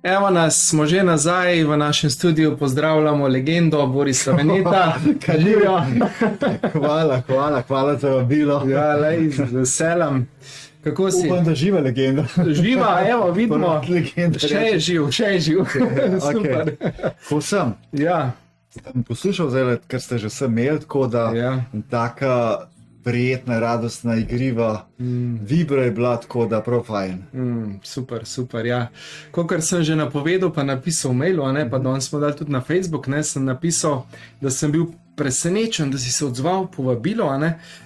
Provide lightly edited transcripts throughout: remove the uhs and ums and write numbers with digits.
Evo nas, smo že nazaj v našem studiu, pozdravljamo legendo Borisa Veneta. Živijo. Hvala za vabilo. Ja, lej, z veseljem. Kako si? Upam, da živa legenda. Živa, evo, vidimo. Še je živ. Super. Ko sem? Ja. Sem poslušal zdaj, ker ste že sem imeli, tako da taka prijetna, radostna, igriva vibra je bila, tako da prav fajn. Super, ja. Kakor sem že napovedal, pa napisal v mailu, pa danes smo dali tudi na Facebook, sem napisal, da sem bil presenečen, da si se odzval povabilo,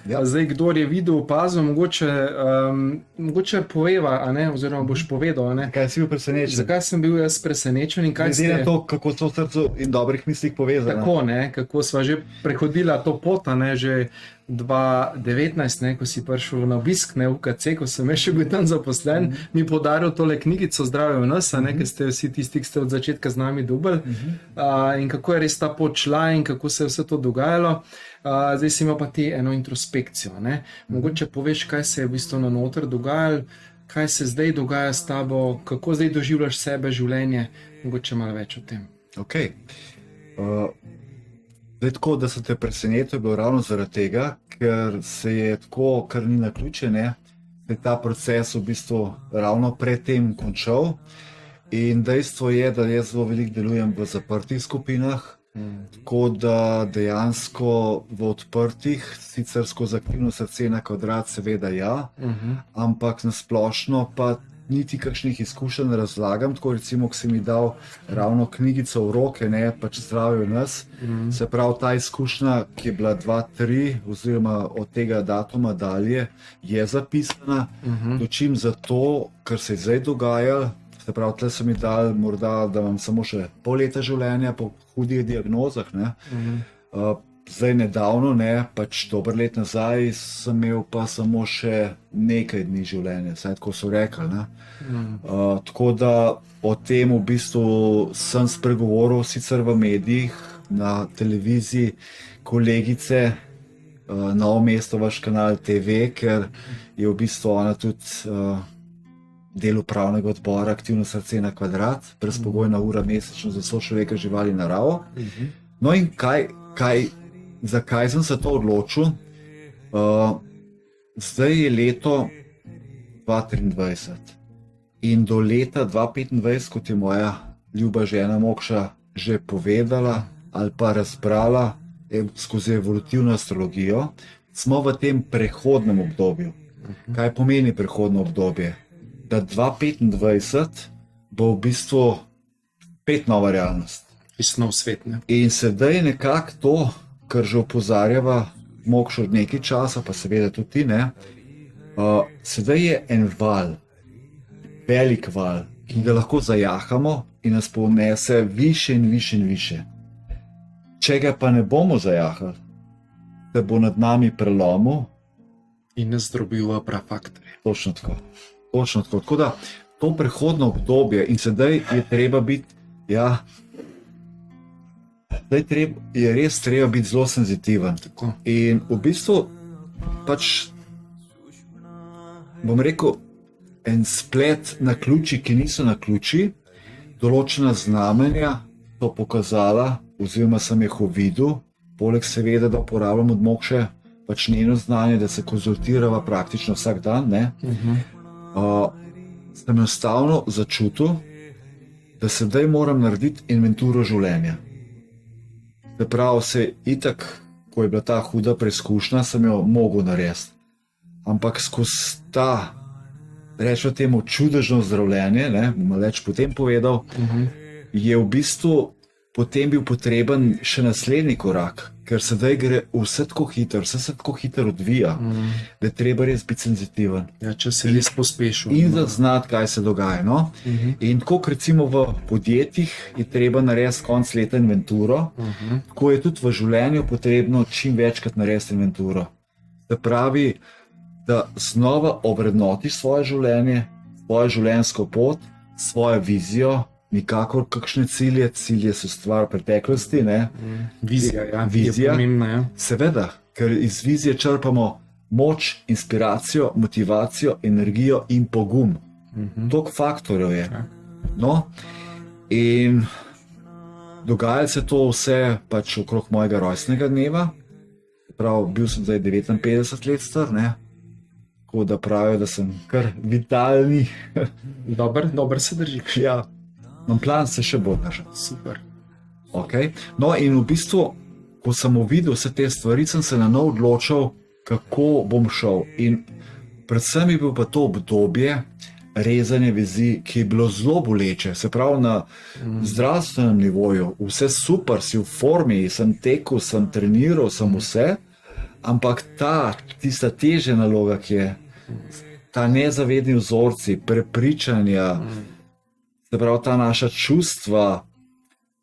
Ja. Zdaj, kdor je videl, opazil, mogoče poveva, oziroma boš povedal, Kaj si bil presenečen? Zakaj sem bil jaz presenečen in kaj Glede na to, kako so v srcu in dobrih mislih povezane. Tako, kako sva že prehodila to pot, že 2019, ko si prišel na obisk v UKC, ko sem še bil tam zaposlen, mi podaril tole knjigico Zdravje v nas, ker ste vsi tisti, ki ste od začetka z nami dubli, in kako je res ta pot šla in kako se je vse to dogajalo. Zdaj si ima pa ti eno introspekcijo. Mogoče poveš, kaj se je v bistvu na noter dogajalo, kaj se zdaj dogaja s tabo, kako zdaj doživljaš sebe, življenje, mogoče malo več o tem. Ok. Zdaj tako, da se te presenetil, je bilo ravno zaradi tega, ker se je tako, kar ni naključje, da je ta proces v bistvu ravno pred tem končal. In dejstvo je, da jaz zelo veliko delujem v zaprtih skupinah, tako da dejansko v odprtih, sicer skozi aktivno srce na kvadrat, seveda ja, ampak na splošno pa niti kakšnih izkušenj razlagam, tako recimo, ko si mi dal ravno knjigico v roke, pač Zdravje v nas, se pravi ta izkušnja, ki je bila 2-3 oziroma od tega datuma dalje, je zapisana, dočim zato, kar se je zdaj dogajalo, se pravi, tle so mi dali morda, da imam samo še pol leta življenja po hudih diagnozah, zdaj nedavno, pač dober let nazaj, sem imel pa samo še nekaj dni življenja, saj tako so rekli. Tako da o tem v bistvu sem spregovoril sicer v medijih, na televiziji, kolegice, Novo mesto, vaš kanal TV, ker je v bistvu ona tudi del upravnega odbora Aktivno srce na kvadrat, brezpogojna ura mesečno za sočloveka, živali, naravo. No in zakaj sem se to odločil? Zdaj je leto 2023 in do leta 2025, kot je moja ljuba žena Mokša že povedala ali pa razbrala skozi evolutivno astrologijo, smo v tem prehodnem obdobju. Kaj pomeni prehodno obdobje? Da 2025 bo v bistvu spet nova realnost. Nov svet, In sedaj nekako to, kar že opozarjava Mokša od nekaj časa, pa seveda tudi ti, sedaj je en val, velik val, ki ga lahko zajahamo in nas ponese više in više in više. Če ga pa ne bomo zajahali, se bo nad nami prelomil in nas zdrobil v prafaktorje. Točno tako. Tako da to prehodno obdobje in sedaj je treba biti, je res treba biti zelo senzitiven. Tako. In v bistvu pač, bom rekel, en splet naključij, ki niso naključji, določena znamenja so pokazala, oziroma sem jih videl, poleg seveda, da uporabljam od Mokše pač njeno znanje, da se konzultirava praktično vsak dan, sem enostavno začutil, da sedaj moram narediti inventuro življenja. Se pravi, itak, ko je bila ta huda preizkušnja, sem jo mogel narediti. Ampak skozi ta, rečemo temu, čudežno zdravljenje, bom več potem povedal, je v bistvu potem bil potreben še naslednji korak, ker sedaj gre vse tako hitro odvija, da je treba res biti senzitiven. Ja, če se res pospešil. In zaznati, kaj se dogaja. In tako recimo v podjetjih je treba narediti konec leta inventuro, tako je tudi v življenju potrebno čim večkrat narediti inventuro. Se pravi, da znova ovrednotiš svoje življenje, svojo življenjsko pot, svojo vizijo, nikakor kakšne cilje so stvar preteklosti. Vizija, Vizija. Je pomembna. Seveda, ker iz vizije črpamo moč, inspiracijo, motivacijo, energijo in pogum. Toliko faktorjev je. No, In dogajalo se to vse pač okrog mojega rojstnega dneva. Prav, bil sem zdaj 59 let star, ne? Tako da pravijo, da sem kar vitalni. Dober se držiš. Ja, imam plan se še bolj držati. Super. Okay. No, in v bistvu, ko sem uvidel vse te stvari, sem se na novo odločil, kako bom šel. In predvsem je bil pa to obdobje rezanja vezi, ki je bilo zelo boleče. Se pravi, na zdravstvenem nivoju, vse super, si v formi, sem tekel, sem treniral, sem vse, ampak tista težja naloga, ki je ta nezavedni vzorci, prepričanja, se pravi, ta naša čustva,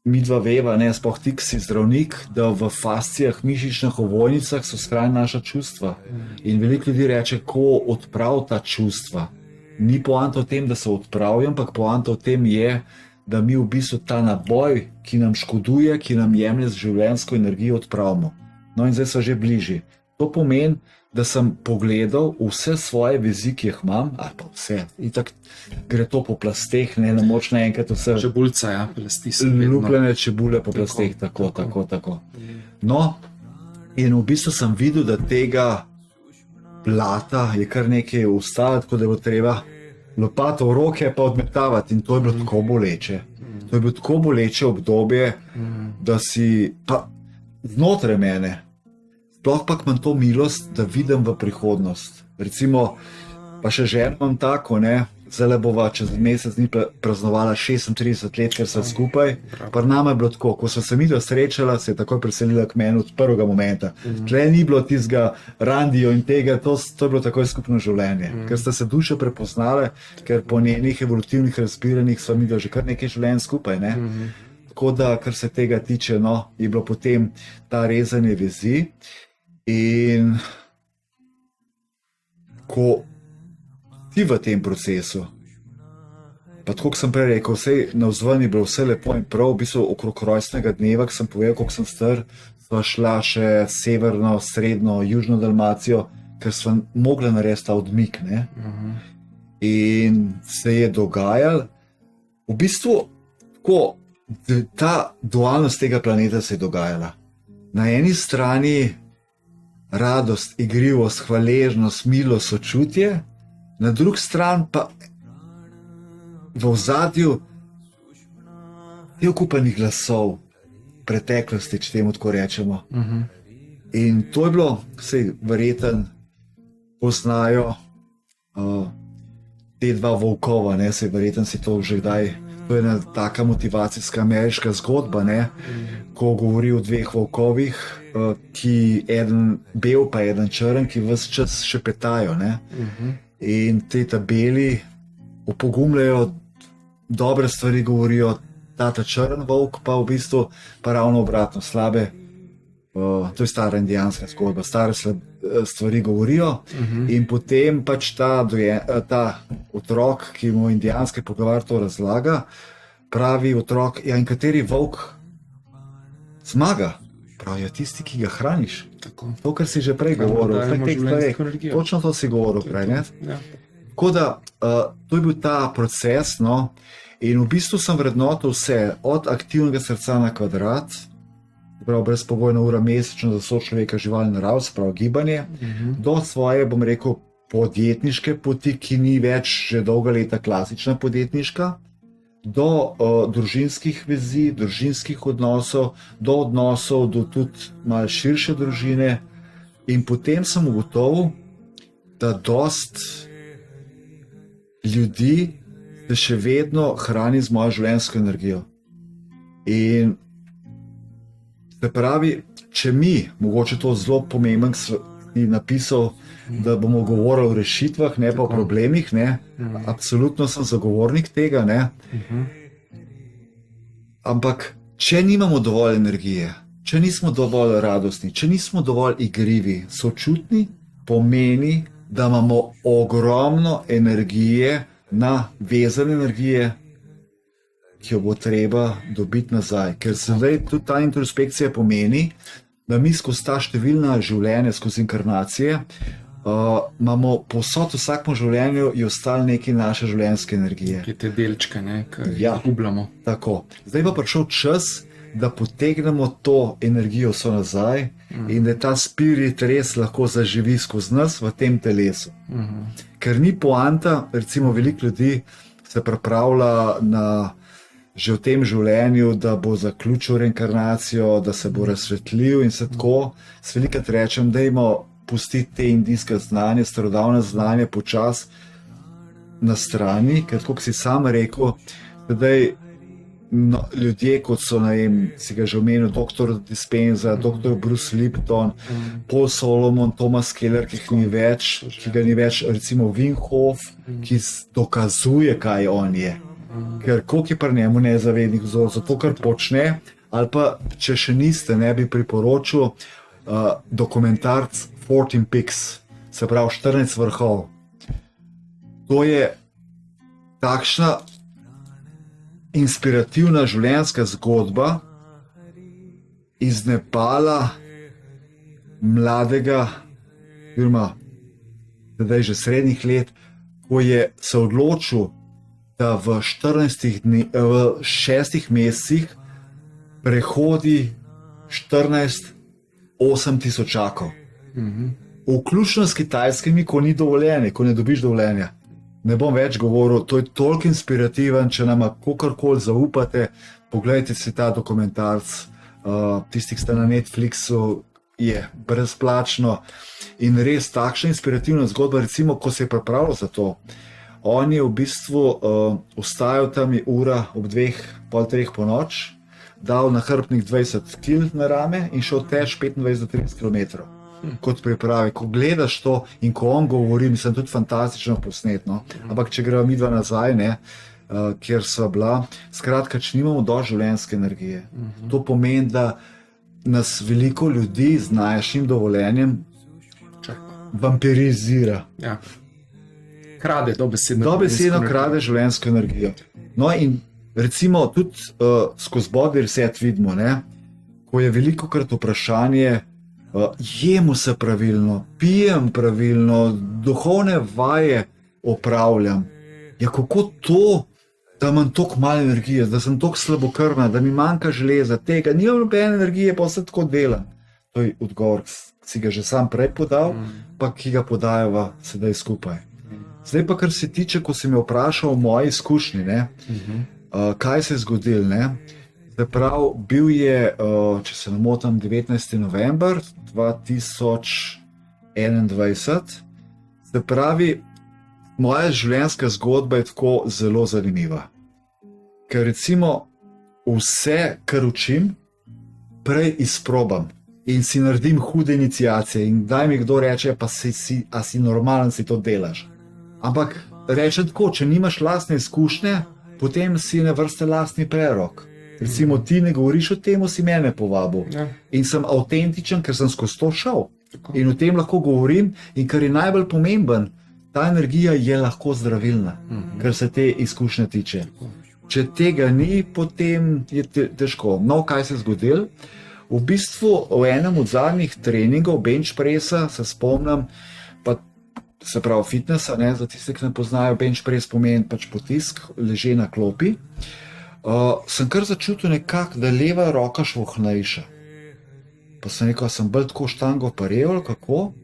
mi dva veva, ne, sploh ti, ki si zdravnik, da v fascijah, mišičnih ovojnicah so skrajno naša čustva. In veliko ljudi reče, kako odpraviti ta čustva. Ni poanta v tem, da se odpravijo, ampak poanta v tem je, da mi v bistvu ta naboj, ki nam škoduje, ki nam jemlje z življenjsko energijo, odpravimo. No in zdaj so že bližje. To pomeni, da sem pogledal vse svoje vezi, ki jih imam, ali pa vse. In tako gre to po plasteh, ne moč naenkrat vse. Čebulca, ja, plasti se vedno. Lupljene čebule po plasteh, tako. No, in v bistvu sem videl, da tega blata je kar nekaj ustaviti, tako da bo treba lopato v roke pa odmetavati in to je bilo tako boleče. To je bilo tako boleče obdobje, da si pa znotraj mene, sploh pa imam to milost, da vidim v prihodnost. Recimo, pa še ženo imam tako, ne, zdaj bova čez mesec dni praznovala 36 let, ker so skupaj. Pri nama je bilo tako, ko so se midva srečala, se je takoj preselila k meni od prvega momenta. Tle ni bilo tistega randijo in tega, to je bilo takoj skupno življenje. Ker sta se duše prepoznale, ker po njenih evolutivnih razpiranjih sva midva že kar nekaj življenj skupaj, ne. Tako da, kar se tega tiče, no, je bilo potem ta rezanje vezi. In ko ti v tem procesu, pa tako, kot sem prej rekel, vse navzven je bilo vse lepo in prav, v bistvu okrog rojstnega dneva, ko sem povedal, koliko sem star, sva šla še severno, srednjo, južno Dalmacijo, ker sva mogla narediti ta odmik, ne. In se je dogajalo, v bistvu, tako, ta dualnost tega planeta se je dogajala. Na eni strani radost, igrivost, hvaležnost, milost, sočutje, na drugi strani pa v ozadju te okupanih glasov preteklosti, če temu tako rečemo. In to je bilo, saj verjetno poznajo te dva volkova, ne, saj verjetno si to že kdaj. To je ena taka motivacijska ameriška zgodba, ne, ko govori o dveh volkovih, ki eden bel pa eden črn, ki ves čas šepetajo, ne. In te tabeli opogumljajo, dobre stvari govorijo, ta črn volk pa v bistvu pa ravno obratno, slabe, to je stara indijanska zgodba, stare stvari govorijo. In potem pač ta otrok, ki mu indijanski pogovar to razlaga, pravi otrok, ja, in kateri volk zmaga? Pravijo, tisti, ki ga hraniš. Tako. To, kar si že prej govoril, točno to si govoril prej, ne? Ja. Tako da, to je bil ta proces, no, in v bistvu sem vrednotil vse, od aktivnega srca na kvadrat, prav brezpogojna ura mesečno za sočloveka, žival in naravo, se pravi gibanje, do svoje, bom rekel, podjetniške poti, ki ni več že dolga leta klasična podjetniška, do družinskih vezi, družinskih odnosov, do odnosov do tudi malo širše družine. In potem sem ugotovil, da dost ljudi se še vedno hrani z mojo življenjsko energijo. In se pravi, če mi, mogoče to zelo pomemben, si napisal, da bomo govorili o rešitvah, ne pa o problemih, ne. Absolutno sem zagovornik tega, ne. Ampak, če nimamo dovolj energije, če nismo dovolj radostni, če nismo dovolj igrivi, sočutni, pomeni, da imamo ogromno energije, vezane energije, ki jo bo treba dobiti nazaj. Ker zdaj tudi ta introspekcija pomeni, da mi skozi ta številna življenja, skozi inkarnacije, imamo povsod v vsakem življenju je ostalo nekaj naše življenjske energije. Ki te delčke, ki Ja. jih gubljamo. Tako. Zdaj pa prišel čas, da potegnemo to energijo vso nazaj in da ta spirit res lahko zaživi skozi nas v tem telesu. Ker ni poanta, recimo veliko ljudi se pripravlja na že v tem življenju, da bo zaključil reinkarnacijo, da se bo razsvetlil in se tako. S velikrat rečem, dajmo pustiti te indijske znanje, starodavne znanje počas na strani, ker kot si sam rekel, zdaj ljudje, kot so, si ga že omenil, dr. Dispenza, dr. Bruce Lipton, Paul Solomon, Thomas Keller, ki ga ni več, recimo Wim Hof, ki dokazuje, kaj on je. Ker koliko je pri njemu nezavednih vzorcev, to, kar počne, ali pa, če še niste, ne bi priporočil dokumentarc 14 Peaks, se pravi 14 vrhov. To je takšna inspirativna življenjska zgodba iz Nepala, mladega, oziroma zdaj že srednjih let, ko je se odločil, da v 6 mesecih prehodi 8 tisočakov. Vključno s kitajskimi, ko ni dovoljenje, ko ne dobiš dovoljenja. Ne bom več govoril, to je toliko inspirativen, če nam kakorkoli zaupate, poglejte si ta dokumentarc, tisti, ki ste na Netflixu, je brezplačno in res takšna inspirativna zgodba, recimo, ko se je pripravljal za to. On je v bistvu ostajal tam ura ob 2:30 po noč, dal na hrbtnik 20 kg na rame in šel tež 25 do 30 km. Kot pripravi, ko gledaš to in ko on govori, mislim, tudi fantastično posnetno. Ampak če gremo mi dva nazaj, kjer sva bila, skratka, če nimamo dovolj življenjske energije. To pomeni, da nas veliko ljudi z najšim dovoljenjem vampirizira. Ja. Krade, dobesedno. Dobesedno krade življenjsko energijo. No in recimo tudi skozi body reset vidimo, ko je veliko krat vprašanje, jemo se pravilno, pijem pravilno, duhovne vaje opravljam. Ja, kako to, da imam toliko malo energije, da sem toliko slabokrvna, da mi manjka železa, tega, nimam nobene energije, pa vse tako delam. To je odgovor, ki si ga že sam prej podal, pa ki ga podajava sedaj skupaj. Zdaj pa, kar se tiče, ko si me vprašal o moji izkušnji, kaj se je zgodilo, Prav, bil je, če se ne motim, 19. november 2021. Se pravi, moja življenjska zgodba je tako zelo zanimiva. Ker recimo vse, kar učim, prej izprobam in si naredim hude iniciacije in daj mi kdo reče, pa a si normalen, si to delaš. Ampak rečem tako, če nimaš lastne izkušnje, potem si na vrste lastni prerok. Recimo ti ne govoriš o tem, si mene povabil. Ja. In sem avtentičen, ker sem skozi to šel. Tako. In o tem lahko govorim in kar je najbolj pomemben, ta energija je lahko zdravilna, kar se te izkušnje tiče. Če tega ni, potem je težko. No, kaj se je zgodilo? V bistvu v enem od zadnjih treningov bench pressa, se spomnim, pa se pravi fitnessa, za tiste, ki ne poznajo, bench press pomeni pač potisk, leže na klopi. Sem kar začutil nekako, da leva roka švohnejša. Pa sem rekel, sem bolj tako štango parel, kako?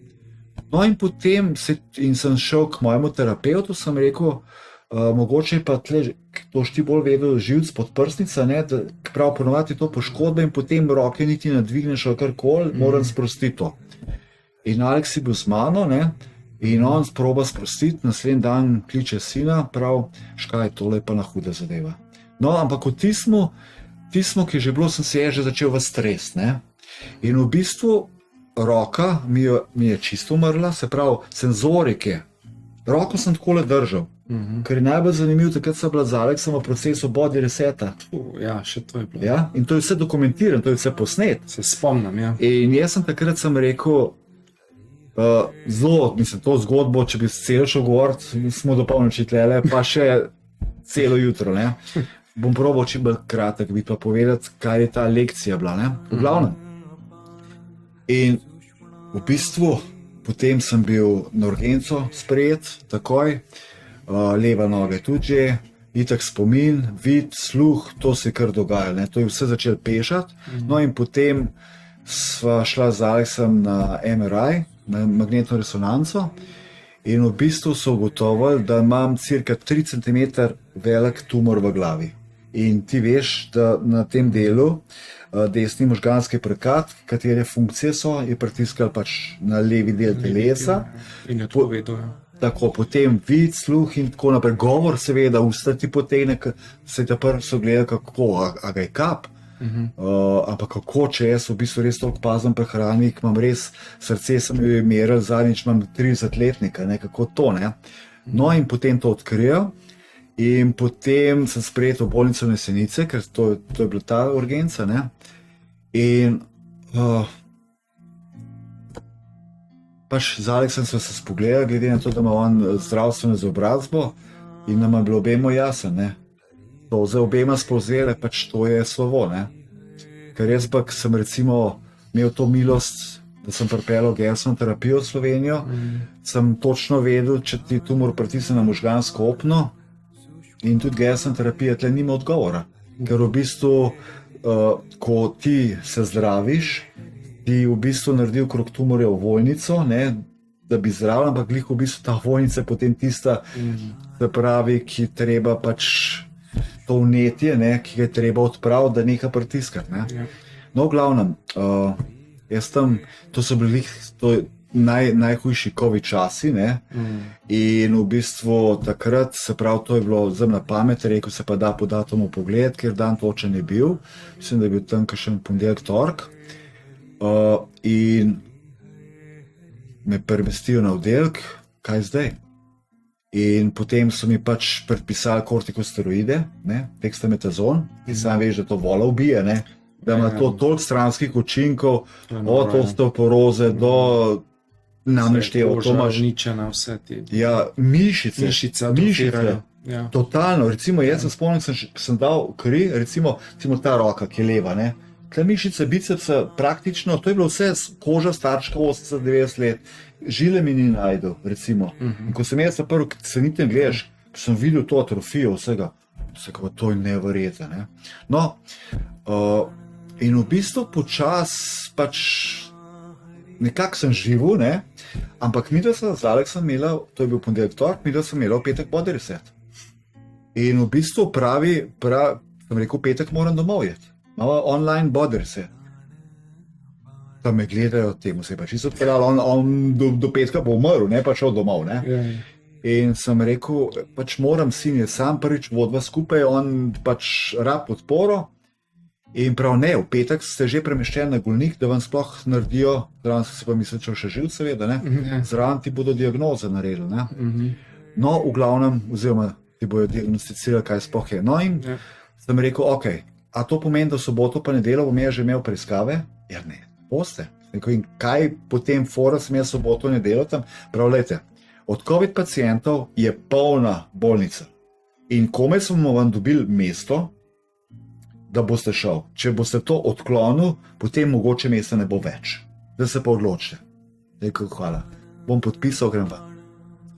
No in potem sem šel k mojemu terapeutu, sem rekel, mogoče pa tle, to ti bolj vedel, živc pod prsnica, da prav ponovati to poškodbe in potem roke niti nadvigneš ali karkoli, moram sprostiti to. In Alex je bil z mano, in on proba sprostiti, naslednji dan kliče sina, prav, škaj, tole je pa na huda zadeva. No, ampak v tismu, ki je že bilo, sem se že začel v stres, In v bistvu roka mi je čisto umrla, se pravi, senzorike. Roko sem takole držal, ker je najbolj zanimivo, takrat sem bila z Aleksom v procesu body reseta. Ja, še to je bilo. Ja, in to je vse dokumentirano, to je vse posnet. Se spomnim, ja. In jaz sem takrat rekel, zelo, mislim, to zgodbo, če bi celo šel govoriti, smo do polnoči tlele, pa še celo jutro, Bom probal čim bolj kratek, bi pa povedati, kaj je ta lekcija bila, v glavnem. In v bistvu, potem sem bil na urgenco sprejet, takoj, leva noga je tudi že, itak spomin, vid, sluh, to se je kar dogajalo, ne? To je vse začel pešati. No in potem sva šla z Aleksom na MRI, na magnetno resonanco, in v bistvu so ugotovili, da imam cirka 3 cm velik tumor v glavi. In ti veš, da na tem delu desni možganski prekat, katere funkcije so, je pritiskal pač na levi del telesa. In je to vedel. Tako, potem vid, sluh in tako naprej. Govor, seveda, usta ti potegne, se te prvi so gledali, kako, a ga je kap. Ampak kako, če jaz v bistvu res toliko pazim prehranik, imam res srce, sem jo meril, zadnjič imam 30-letnika, kako to, ne. No in potem to odkrijo in potem sem sprejet v bolnico na Jesenice, ker to je bila ta urgenca, ne. In pač z Aleksom sem se spogledal, glede na to, da ima on zdravstveno izobrazbo in nam je bilo obema jasno, ne. To za obema spolzele, pač to je slovo, ne. Ker jaz pa sem recimo imel to milost, da sem pripeljal Gersonov terapijo v Slovenijo, sem točno vedel, če ti tumor pritisne na možgansko opno in tudi Gersonova terapija tle nima odgovora. Ker v bistvu, ko ti se zdraviš, ti v bistvu naredi okrog tumorja ovojnico, ne, da bi zdravil, ampak glih v bistvu ta ovojnica je potem tista, se pravi, ki treba pač to vnetje, ne, ki ga je treba odpraviti, da neha pritiskati, ne. Ja. No, v glavnem, jaz tam, to so bili najhujši COVID časi, ne, in v bistvu takrat, se pravi, to je bilo zelo na pamet, rekel se pa da po datumu pogled, ker dan točen je bil, mislim, da je bil tam kakšen ponedeljek, torek, in me premestijo na oddelek, kaj zdaj? In potem so mi pač predpisali kortikosteroide, dexametazon, ki sam veš, da to vola ubije, ne? Da ima to toliko stranskih učinkov, od osteoporoze do nameštevo. Koža, uničena, vse ti. Ja, mišice. Ja. Totalno, recimo jaz se spomnim, sem dal kri, recimo ta roka, ki je leva, ne? Tle mišice, bicepsa, praktično, to je bilo vse koža starčka 80-90 let, žile mi ni najdel, recimo. In ko sem jaz prvi, ki se niti ne gledaš, sem videl to atrofijo vsega, to je neverjetno, ne. No, in v bistvu počas pač nekako sem živel, ne, ampak midva sem z Aleksom imela, to je bil ponedeljek, torek, midva sem imela v petek body reset. In v bistvu sem rekel, v petek moram domov jeti. Malo online body reset. Da me gledajo, temu se je pač čisto odpeljalo, on do petka bo umrl, ne pa šel domov, ne. In sem rekel, pač moram sin je sam prvič vodva skupaj, on pač rab podporo. In prav ne, v petek ste že premeščeni na Golnik, da vam sploh naredijo, zraven si pa mislil, če še živ seveda, ne, zraven ti bodo diagnoze naredili, ne. No, v glavnem, oziroma ti bojo diagnosticirali, kaj sploh je. No in sem rekel, ok, a to pomeni, da v soboto pa nedeljo bom jaz že imel preiskave? Ja ne, boste. In kaj potem fora sem jaz soboto nedeljo tam? Prav, lejte, od COVID pacientov je polna bolnica. In komaj smo vam dobili mesto, da boste šel. Če boste to odklonil, potem mogoče mesta ne bo več. Da se pa odločite. Rekel, hvala. Bom podpisal, grem pa.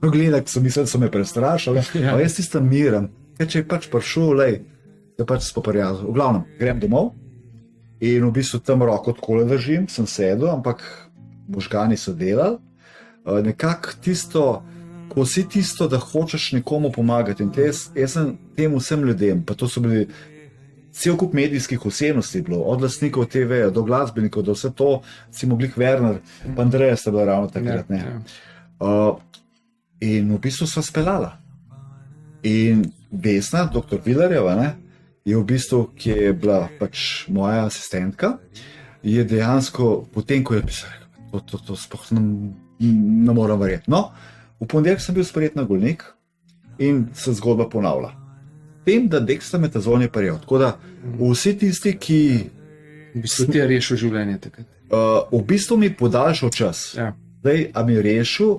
No, gledaj, so mislili, so me prestrašali, a jaz tistem miren. Če je pač prišel, lej, da pač spoparjazil. V glavnem, grem domov in v bistvu tam roko takole držim, sem sedel, ampak možgani so delali. Nekako tisto, ko si tisto, da hočeš nekomu pomagati in jaz sem tem vsem ljudem, pa to so bili cel kup medijskih osebnosti bilo, od lastnikov TV, do glasbenikov, do vse to, recimo Glik Werner, pa Andreja sta bila ravno takrat, ne. In v bistvu sva speljala. In Vesna, dr. Vilarjeva, ne, je v bistvu, ki je bila pač moja asistentka, je dejansko, potem ko je pisala, to sploh ne moram verjeti. No, v ponedeljek sem bil sprejet na Golnik in se zgodba ponavlja. Tem, da dexametazon je prijel, tako da vsi tisti, ki... V bistvu ti je rešil življenje takrat. V bistvu mi podaljšal čas. Ja. Zdaj, a mi je rešil,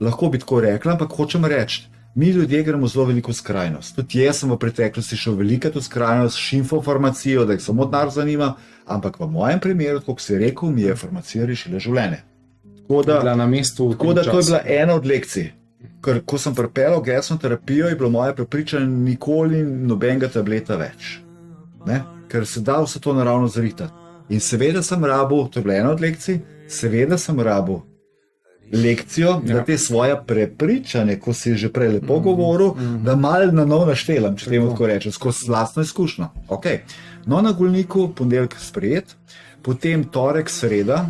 lahko bi tako rekla, ampak hočem reči, mi ljudje gremo zelo veliko skrajnost. Tudi jaz sem v preteklosti šel veliko to skrajnost, šinfofarmacijo, da jih samo denar zanima, ampak v mojem primeru, kot si rekel, mi je farmacija rešila življenje. Bila na mestu. Tako da to je bila ena od lekcij. Ker ko sem pripeljal gesno terapijo, je bilo moje prepričanje nikoli nobenega tableta več. Ne? Ker se da vse to naravno zritati. In seveda sem rabil, to je bila ena od lekcij, seveda sem rabil lekcijo, da te svoje prepričanje, ko si že prej lepo govoril, da malo na novo naštelam, če temu tako rečem, skozi lastno izkušnjo. Okay. No, na Golniku ponedeljek sprejet, potem torek, sreda,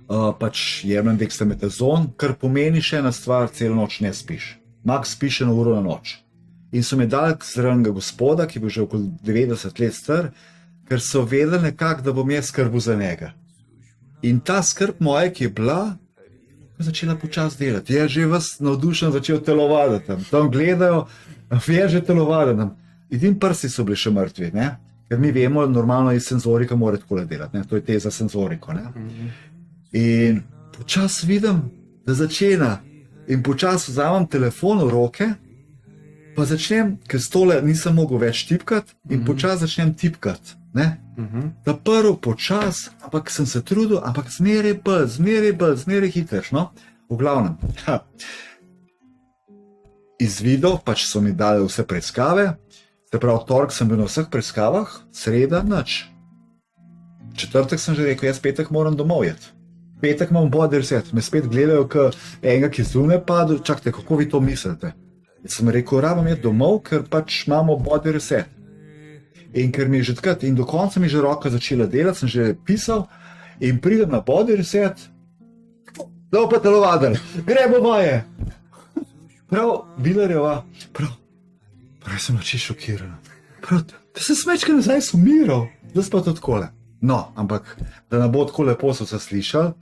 pač jemljem dexametazon, kar pomeni še ena stvar, celo noč ne spiš. Max spiš 1 uro na noč. In so mi dali zranega gospoda, ki bo že okoli 90 let star, ker so vedeli nekako, da bom jaz skrbel za njega. In ta skrb moja, ki je bila, je začela počasi delati. Je že vas navdušen začel telovaditi. Tam gledajo, je že telovaditi. Edini prsti so bili še mrtvi, ne? Ker mi vemo, normalno je senzorika mora takole delati, ne? To je te za senzoriko. Ne? In počasi vidim, da začena. In počasi vzamem telefon v roke, pa začnem, ker stole nisem mogel več tipkati, in počasi začnem tipkati. Da prvo počasi, ampak sem se trudil, ampak zmeraj hitreč. No? V glavnem. Izvidel, pač so mi dali vse preiskave, se pravi, torek sem bil na vseh preiskavah, sreda nič. Četrtek sem že rekel, jaz petek moram domov jeti. Petek imam body reset, me spet gledajo, kot enega, ki zunaj padel, čakajte, kako vi to mislite? Jaz sem rekel, rabim jeti domov, ker pač imamo body reset. In ker mi je že takrat, in do konca mi je že roka začela delati, sem že pisal, in pridem na body reset, da pa telovadel, gremo moje. Prav, Vilerjeva, prav sem noči šokiran. Prav, da se smečka nazaj sumiral, da pa to takole. No, ampak, da ne bo tako lepo so se slišali,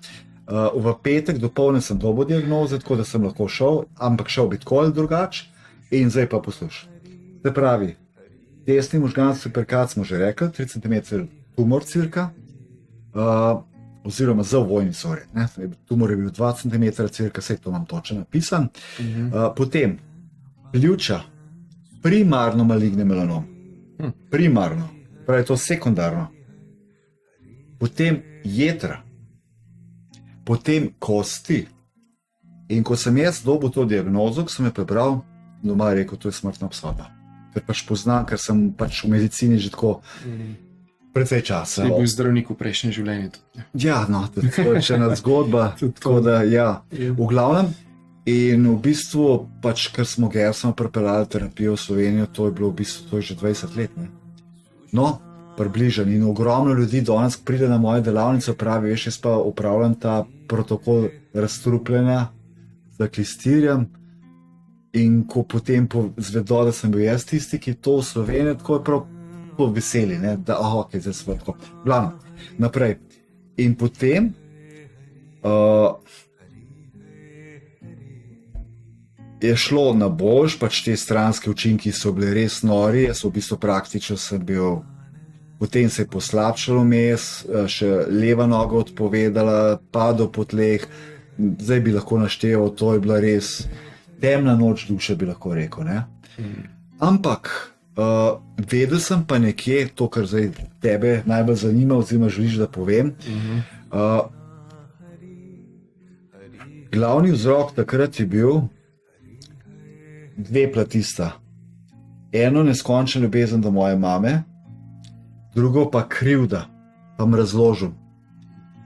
v petek dopoldne sem dobil diagnoze, tako da sem lahko šel, ampak šel bi tako ali drugače, in zdaj pa poslušaj. Se pravi, desni možganski perkat smo že rekli, 3 cm tumor cirka, oziroma z vojni sorje. Tumor je bil 2 cm cirka, vse to imam točno napisan. Potem pljuča, primarno maligne melanom. Primarno, pravi to sekundarno. Potem jetra, potem kosti. In ko sem jaz dobil to diagnozo, ko sem jo prebral, doma je rekel, to je smrtna obsodba. Ker pač poznam, ker sem pač v medicini že tako precej časa. Je bil zdravnik v prejšnjem življenju tudi. Ja, no, to je še ena zgodba, tako da ja, v glavnem. In v bistvu, pač, ker smo Gerson pripeljali terapijo v Slovenijo, to je bilo v bistvu to je že 20 let. Ne? No, približen in ogromno ljudi danes pride na moje delavnice, pravi, veš, jaz pa upravljam ta protokol razstrupljenja za klistirjem. In ko potem zvedo, da sem bil jaz tisti, ki to v Sloveniji, tako je prav veseli, ne? Da ok, zdaj smo tako. Glavno, naprej. In potem je šlo na boljš, pač te stranske učinki so bili res nori, jaz v bistvu praktično sem bil, potem se je poslabšalo mes, še leva noga odpovedala, padel po tleh, zdaj bi lahko našteval, to je bila res temna noč duše, bi lahko rekel. Ne? Ampak vedel sem pa nekje, to, kar zdaj tebe najbolj zanima, oziroma želiš, da povem. Glavni vzrok takrat je bil dve platista. Eno neskončna ljubezen do moje mame, drugo pa krivda. Pa vam razložim,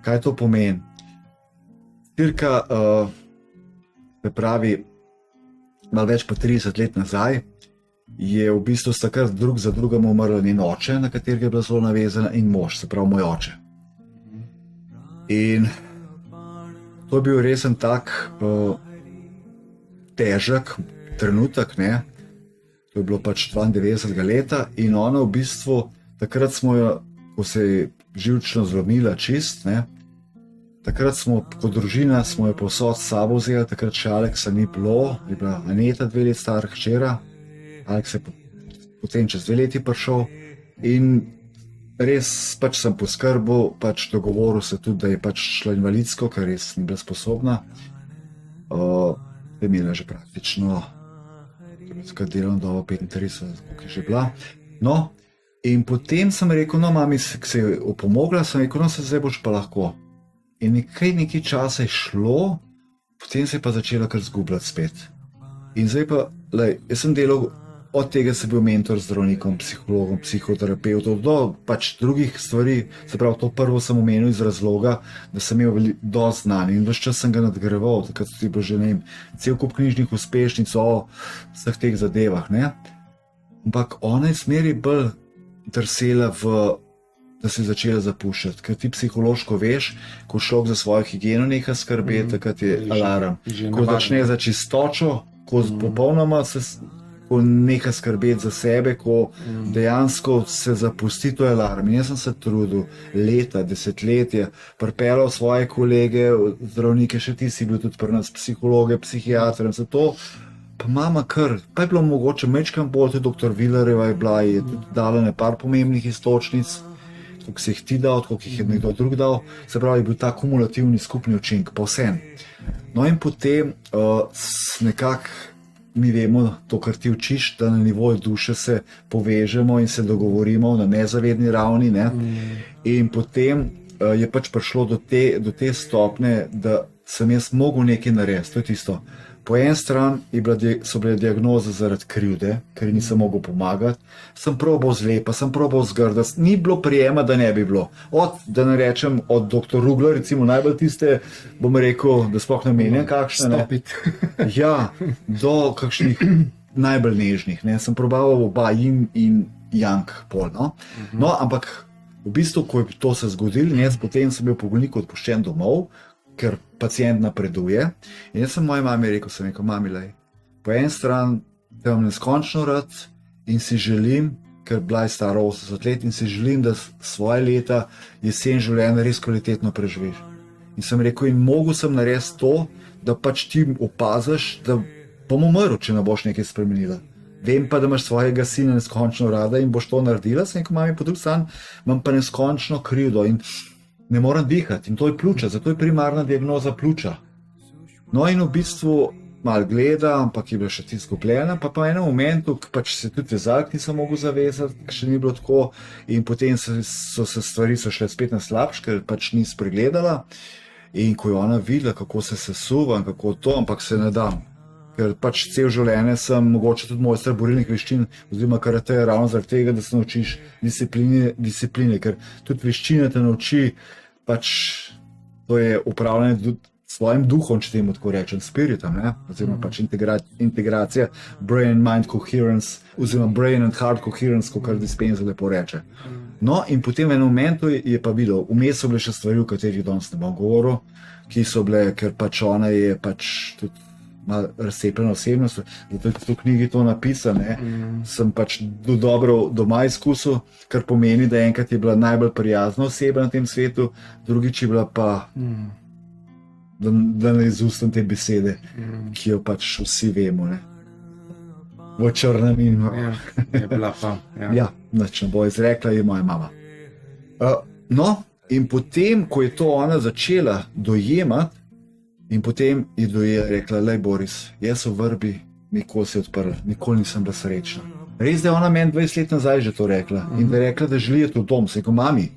kaj to pomeni. Cirka, se pravi, malo več pa 30 let nazaj, je v bistvu takrat drug za drugim umrl njen oče, na katerega je bila zelo navezana, in mož, se pravi moj oče. In to je bil resen tak težek trenutek, ne? To je bilo pač 92 leta in ona v bistvu, takrat smo jo, ko se je živčno zlomila čist, ne? Takrat smo, kot družina, smo jo povsod s sabo vzeli, takrat še Aleksa ni bilo, je bila Aneta 2 let stara hčera, Aleks je potem čez 2 leti prišel in res pač sem poskrbel, pač dogovoril se tudi, da je pač šla invalidsko, ker res ni bila sposobna. Da je imela že praktično delovno dobo 35, koliko je že bila. No, in potem sem rekel, no, mami se je opomogla, sem rekel, no, se zdaj boš pa lahko. In nekaj časa je šlo, potem se je pa začela kar zgubljati spet. In zdaj pa, jaz sem delal, od tega sem bil mentor zdravnikom, psihologom, psihoterapeutom, do pač drugih stvari, se pravi, to prvo sem omenil iz razloga, da sem imel dosti znanja in ves čas sem ga nadgrajeval, takrat so ti bilo že, ne vem, cel kup knjižnih uspešnic o vseh teh zadevah, ne. Ampak ona je smeri bolj drsela da se je začela zapuščati, ker ti psihološko veš, ko človek za svojo higieno neha skrbeti, takrat je alarm. Ko začne za čistočo, ko popolnoma ko neha skrbeti za sebe, ko dejansko se zapusti, to je alarm. In jaz sem se trudil leta, desetletja, pripeljal svoje kolege, zdravnike, še ti si bil tudi pri nas, psihologe, psihiatre, za to, pa mama kar, pa je bilo mogoče mečkam bolj, tudi dr. Vilerjeva je bila, je tudi dala nekaj pomembnih istočnic, koliko si jih ti dal, koliko jih je nekdo drug dal, se pravi, je bil ta kumulativni skupni učink, pa vsem. No in potem nekako mi vemo to, kar ti učiš, da na nivoju duše se povežemo in se dogovorimo na nezavedni ravni, ne? In potem je pač prišlo do te stopne, da sem jaz mogel nekaj narediti, to je tisto. Po eni strani so bile diagnoze zaradi krivde, ker nisem mogel pomagati, sem probal zlepa, sem probal zgrdati, ni bilo prijema, da ne bi bilo. Da ne rečem, od dr. Rugla, recimo najbolj tiste, bom rekel, da sploh ne menjam kakšne, ja, do kakšnih najbolj nežnih, ne, sem probaval oba yin in yang pol, no. No, ampak v bistvu, ko je to se zgodilo, jaz potem sem bil po bolniku odpuščen domov, ker pacient napreduje. In jaz sem moji mami rekel, mami, po eni strani te imam neskončno rad in si želim, ker bila je stara 80 let, in si želim, da svoje leta, jesen življenja res kvalitetno preživiš. In sem rekel, in mogel sem narediti to, da pač ti opaziš, da bom umrl, če ne boš nekaj spremenila. Vem pa, da imaš svojega sina neskončno rada in boš to naredila, sem rekel, mami, po drugi strani imam pa neskončno krivdo in ne morem dihati, in to je pljuča, zato je primarna diagnoza pljuča. No in v bistvu malo gleda, ampak je bila še ti izgubljena, pa v enem momentu, pač se tudi vezalk nisem mogel zavezati, še ni bilo tako, in potem so stvari šle spet na slabš, ker pač ni spregledala, in ko je ona videla, kako se sesuva in kako to, ampak se ne dam. Ker pač cel življenje sem mogoče tudi mojster borilnih veščin, oziroma karate je ravno zaradi tega, da se naučiš discipline, ker tudi veščina te nauči, pač to je upravljanje svojim duhom, če temu tako rečem, spiritom, ne? Oziroma pač integracija brain and mind coherence, oziroma brain and heart coherence, kot Dispenza lepo reče. No in potem v enem momentu je pa videl, vmes so bile še stvari, o katerih danes ne bom govoril, ki so bile, ker pač ona je pač tudi malo razcepljena osebnost, zato je v knjigi to napisano, sem pač dobro doma izkusil, kar pomeni, da enkrat je bila najbolj prijazna oseba na tem svetu, drugič je bila pa, da ne izustam te besede, ki jo pač vsi vemo, ne. V črnem in je bila pa. Ja, nič ne bo izrekla, je moja mama. No, in potem, ko je to ona začela dojemati, in potem je rekla, Boris, jaz v vrbi nikoli se odprla, nikoli nisem bila srečna. Res, da je ona meni 20 let nazaj že to rekla in da je rekla, da želi iti v dom. Se rekel, mami,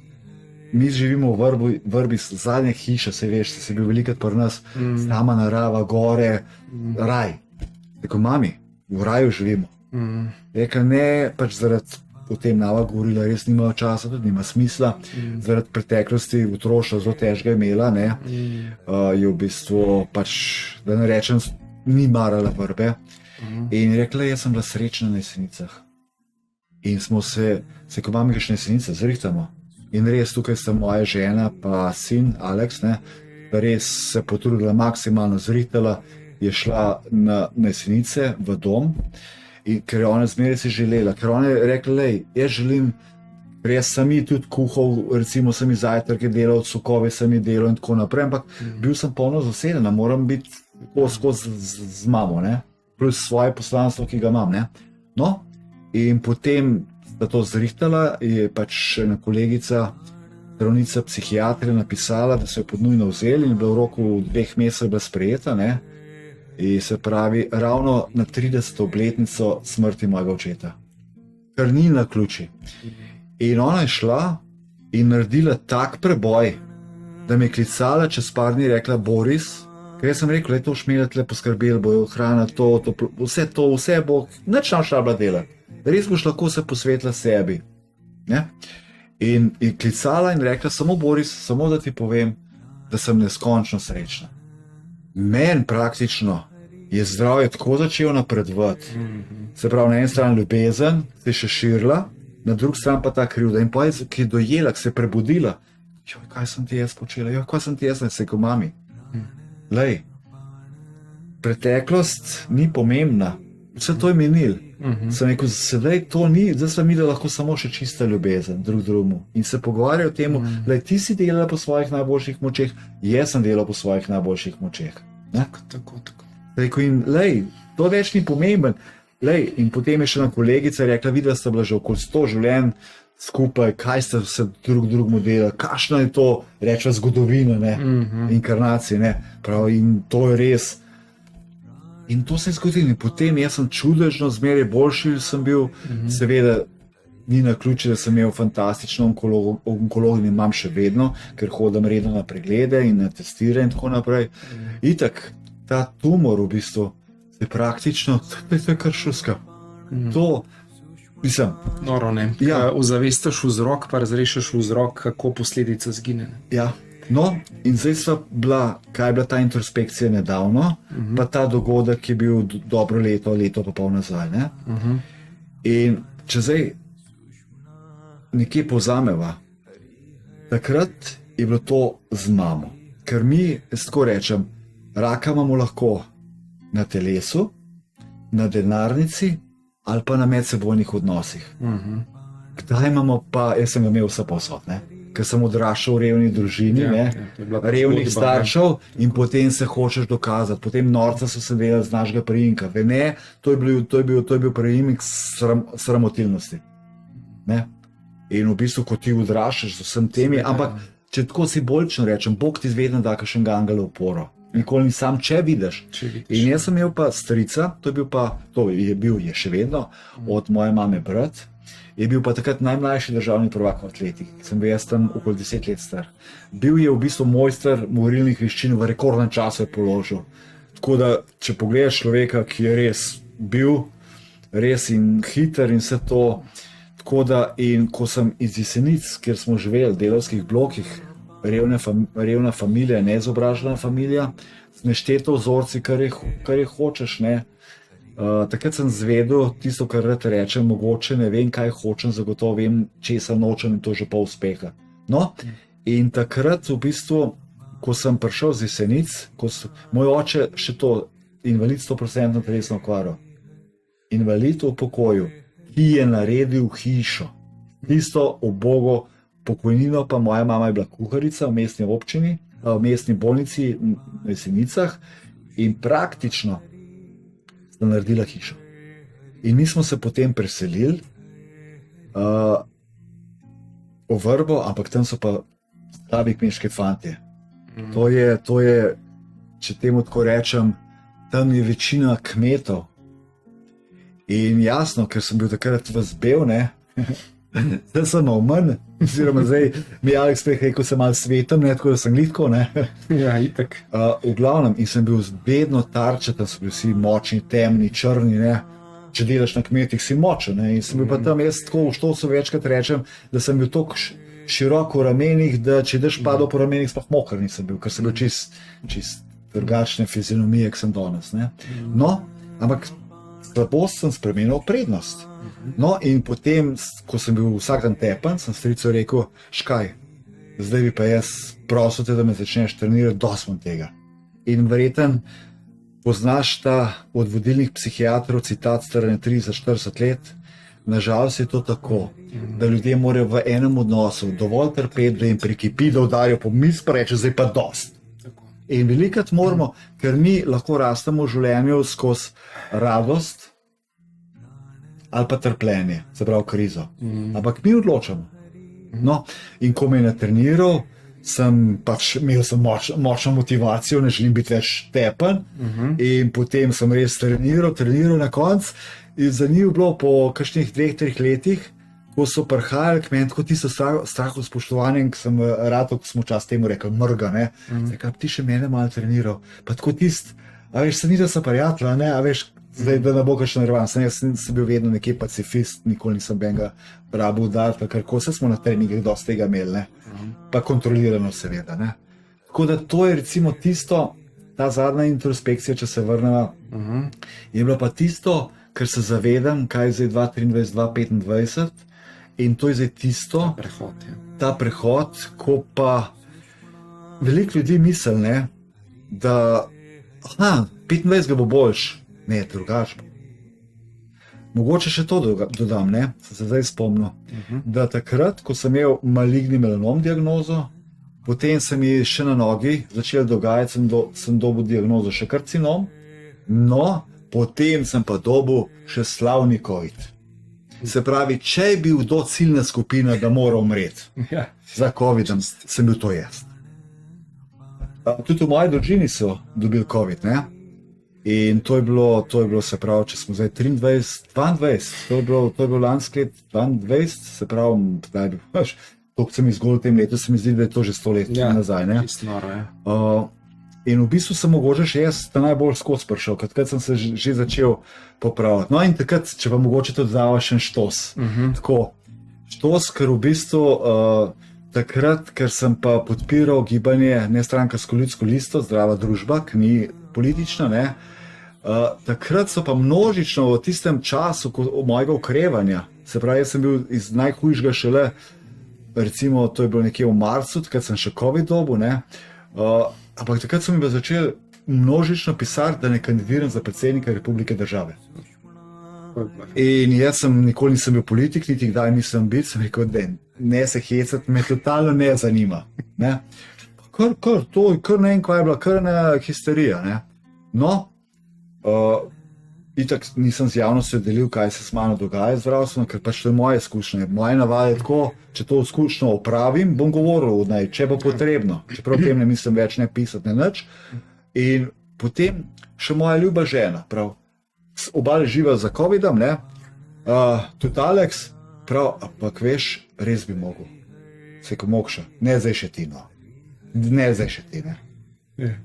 mi živimo v vrbi, zadnja hiša, se veš, si bil velikrat pri nas, sama narava, gore, raj. Se rekel, mami, v raju živimo. Rekla, ne, pač zaradi potem Nava govorila, res nima časa, tudi nima smisla, zaradi preteklosti otroštva zelo težko imela, ne, je v bistvu pač, da ne rečem, ni marala vrbe. In rekla, jaz sem bila srečna na Jesenicah. In smo se, ko imam kakšne Jesenice, zrihtamo. In res, tukaj sta moja žena pa sin, Alex, ne, res se potrudila maksimalno, zrihtala, je šla na Jesenice v dom. In ker je ona zmeraj si želela, ker ona je rekla, jaz želim, ker jaz sem ji tudi kuhal, recimo sem ji zajtrke delal, sokove sem ji delal in tako naprej, ampak bil sem polno zasedena, moram biti skozi z mamo, ne, plus svoje poslanstvo, ki ga imam, ne. No, in potem, da to zrihtala, je pač ena kolegica, zdravnica psihiatra napisala, da so jo pod nujno vzeli in je bila v roku 2 mesecev bila sprejeta, ne. In se pravi, ravno na 30. obletnico smrti mojega očeta. Kar ni naključje. In ona je šla in naredila tak preboj, da me je klicala čez par dni, rekla Boris, ker jaz sem rekel, da je to šmela tle poskrbeli, bojo hrana, vse bo, nič nam šla bila delati. Res boš lahko se posvetila sebi. Ne? In klicala in rekla, samo Boris, samo da ti povem, da sem neskončno srečna. Meni praktično je zdravje tako začelo napredovati. Se pravi, na eni strani ljubezen se je še širila, na drugi strani pa ta krivda. In pa je, ki je dojela, ki se je prebudila, kaj sem ti jaz počela, kaj sem ti jaz rekel, mami. Lej, preteklost ni pomembna, vse to je minil. Sem rekel, sedaj to ni, zdaj sem videl lahko samo še čista ljubezen drug drugemu. In se pogovarjajo o tem, da ti si delala po svojih najboljših močeh, jaz sem delal po svojih najboljših močeh. Tako. Rekel, in lej, to več ni pomemben. Lej, in potem je še ena kolegica rekla, videla sta bila že okoli 100 življenj skupaj, kaj ste se drugemu delali, kakšna je to, rečeva, zgodovina, ne, inkarnacije, ne, prav, in to je res. In to se je zgodilo. In potem jaz sem čudežno, zmeraj boljši sem bil, seveda ni na ključe, da sem imel fantastično onkologijo in imam še vedno, ker hodim redno na preglede in na testiranje in tako naprej. Itak, ta tumor v bistvu je praktično, to je kar šuska. To, mislim. Noro, ne. Ja. Ozavestiš vzrok, pa razrešiš vzrok, kako posledica zgine. Ja. No, in zdaj kaj je bila ta introspekcija nedavno, pa ta dogodek je bil dobro leto pa pol nazaj. Ne? In če zdaj nekje povzameva, takrat je bilo to z mamo. Ker mi, jaz tako rečem, raka imamo lahko na telesu, na denarnici ali pa na medsebojnih odnosih. Kdaj imamo pa, jaz sem imel vse povsod, ne? Ker sem odraščal v revni družini, revnih staršev in potem se hočeš dokazati. Potem norca so se delali z našega priimka. Ne, to je bil priimek sramotilnosti. Ne? In v bistvu, ko ti odraščaš z vsem temi, ampak če tako simbolično rečem, Bog ti vedno da kakšnega angela v oporo. Nikoli ni sam, če vidiš. In jaz sem imel pa strica, je še vedno, od moje mame brat, je bil pa takrat najmlajši državni prvak v atletiki. Sem bil jaz tam okoli 10 let star. Bil je v bistvu mojster morilnih veščin, v rekordnem času je položil. Tako da, če pogledaš človeka, ki je res bil, res in hiter in vse to, tako da, in ko sem iz Jesenic, kjer smo živeli v delavskih blokih, revna familija, neizobražena familija, nešteto vzorci, kar je hočeš, ne. Takrat sem zvedel tisto, kar rad rečem, mogoče ne vem, kaj hočem, zagotovo vem, česa nočem in to že pol uspeha. No, in takrat v bistvu, ko sem prišel z Jesenic, moj oče še to, invalid 100% telesno okvaro, invalid v pokoju, ki je naredil hišo, tisto ubogo pokojnino, pa moja mama je bila kuharica v mestni občini, v mestni bolnici v Jesenicah in praktično sta naredila hišo. In mi smo se potem preselili v Vrbo, ampak tam so pa slabi kmečki fantje. To je, če temu tako rečem, tam je večina kmetov. In jasno, ker sem bil takrat vzbel, ne, zdaj sem malo manj, oziroma zdaj mi je Alex rekel, sem malo svetem, ne, tako da sem glitko, ne. Ja, itak. V glavnem, in sem bil vedno tarča, tam so bili vsi močni, temni, črni, ne. Če delaš na kmetih, si močen, ne. In sem bil pa tam, jaz tako v štocu večkrat rečem, da sem bil toliko široko v ramenih, da če daš padal po ramenih, sploh mokr nisem bil, ker sem bil čist drugačne fizionomije, kot sem danes, ne. No, ampak slabost sem spremenil v prednost. No, in potem, ko sem bil vsak dan tepen, sem stricu rekel, škaj, zdaj bi pa jaz prosil te, da me začneš trenirati, dosmem tega. In verjeten, poznaš ta od vodilnih psihiatrov citat starane 30-40 let, nažalost je to tako, da ljudje morajo v enem odnosu dovolj trpeti, da jim prekipi, da udarijo po miz, pa reče, zdaj pa dost. In velikrat moramo, ker mi lahko rastemo v življenju skozi radost ali pa trpljenje, se pravi krizo. Ampak mi odločamo. No, in ko me je natreniral, imel sem močno motivacijo, ne želim biti več tepen, in potem sem res treniral na koncu. In zanimivo bilo po kakšnih 2-3 letih, ko so prihajali k meni, tako tisto straho spoštovanje, ki sem rado, ko smo čas temu rekel, mrga, ne. Zdaj, ti še mene malo treniral, pa tako a veš, se ni, da so prijatelja, ne, a veš, zdaj, da ne bo kakšen nervan, jaz sem bil vedno nekje pacifist, nikoli nisem benga rabil udariti, ker ko se smo na treningih dosti tega imeli, ne, pa kontrolirano seveda, ne. Tako da to je recimo tisto, ta zadnja introspekcija, če se vrnemo, je bilo pa tisto, ker se zavedam, kaj je zdaj 2023, 2025 in to je zdaj tisto, ta prehod, ko pa veliko ljudi misli, ne, da 25 bo boljš, ne, drugače. Mogoče še to dodam, ne, sem se zdaj spomnil, da takrat, ko sem imel maligni melanom diagnozo, potem se mi še na nogi začel dogajati, sem dobil diagnozo še karcinom, no, potem sem pa dobil še slavni COVID. Se pravi, če je bil do ciljna skupina, da mora umreti za COVID-om, sem bil to jaz. Tudi v moji družini so dobili COVID, ne? In to je bilo, se pravi, če smo zdaj 23, 22, to je bilo lansko let 22, se pravi, da je bil, to, ko sem izgolil v tem letu, se mi zdi, da je to že 100 let nazaj, ne? Noro, in v bistvu sem mogoče še jaz najbolj skozi prišel, takrat sem se že začel popravljati. No in takrat, če pa mogoče to dodavaš še štos. Tako, štos, ker v bistvu takrat, ker sem pa podpiral gibanje Nestrankarsko ljudsko listo, Zdrava družba, ki ni politična, ne, takrat so pa množično v tistem času mojega okrevanja, se pravi, jaz sem bil iz najhujšega šele, recimo, to je bilo nekje v marcu, takrat sem še COVID dobil, ne, ampak takrat so mi pa začeli množično pisati, da ne kandidiram za predsednika Republike države. In jaz nikoli nisem bil politik, niti kdaj nisem bil, sem rekel, da ne se hecati, me totalno ne zanima. Ne? Kar ne vem, kaj je bila, kar ena histerija. Ne? No, itak nisem z javnostjo delil, kaj se s mano dogaja zdravstveno, ker pač to je moje izkušnje. Moje navade je tako, če to izkušnjo opravim, bom govoril o njej, če bo potrebno. Čeprav tem ne mislim več ne pisati, ne nič. In potem še moja ljuba žena, prav, oba živa za COVID-om, ne, tudi Alex, prav, ampak veš, res bi mogel. Se ko mogša, ne zdaj še ti, no. Ne zdaj še ti, ne.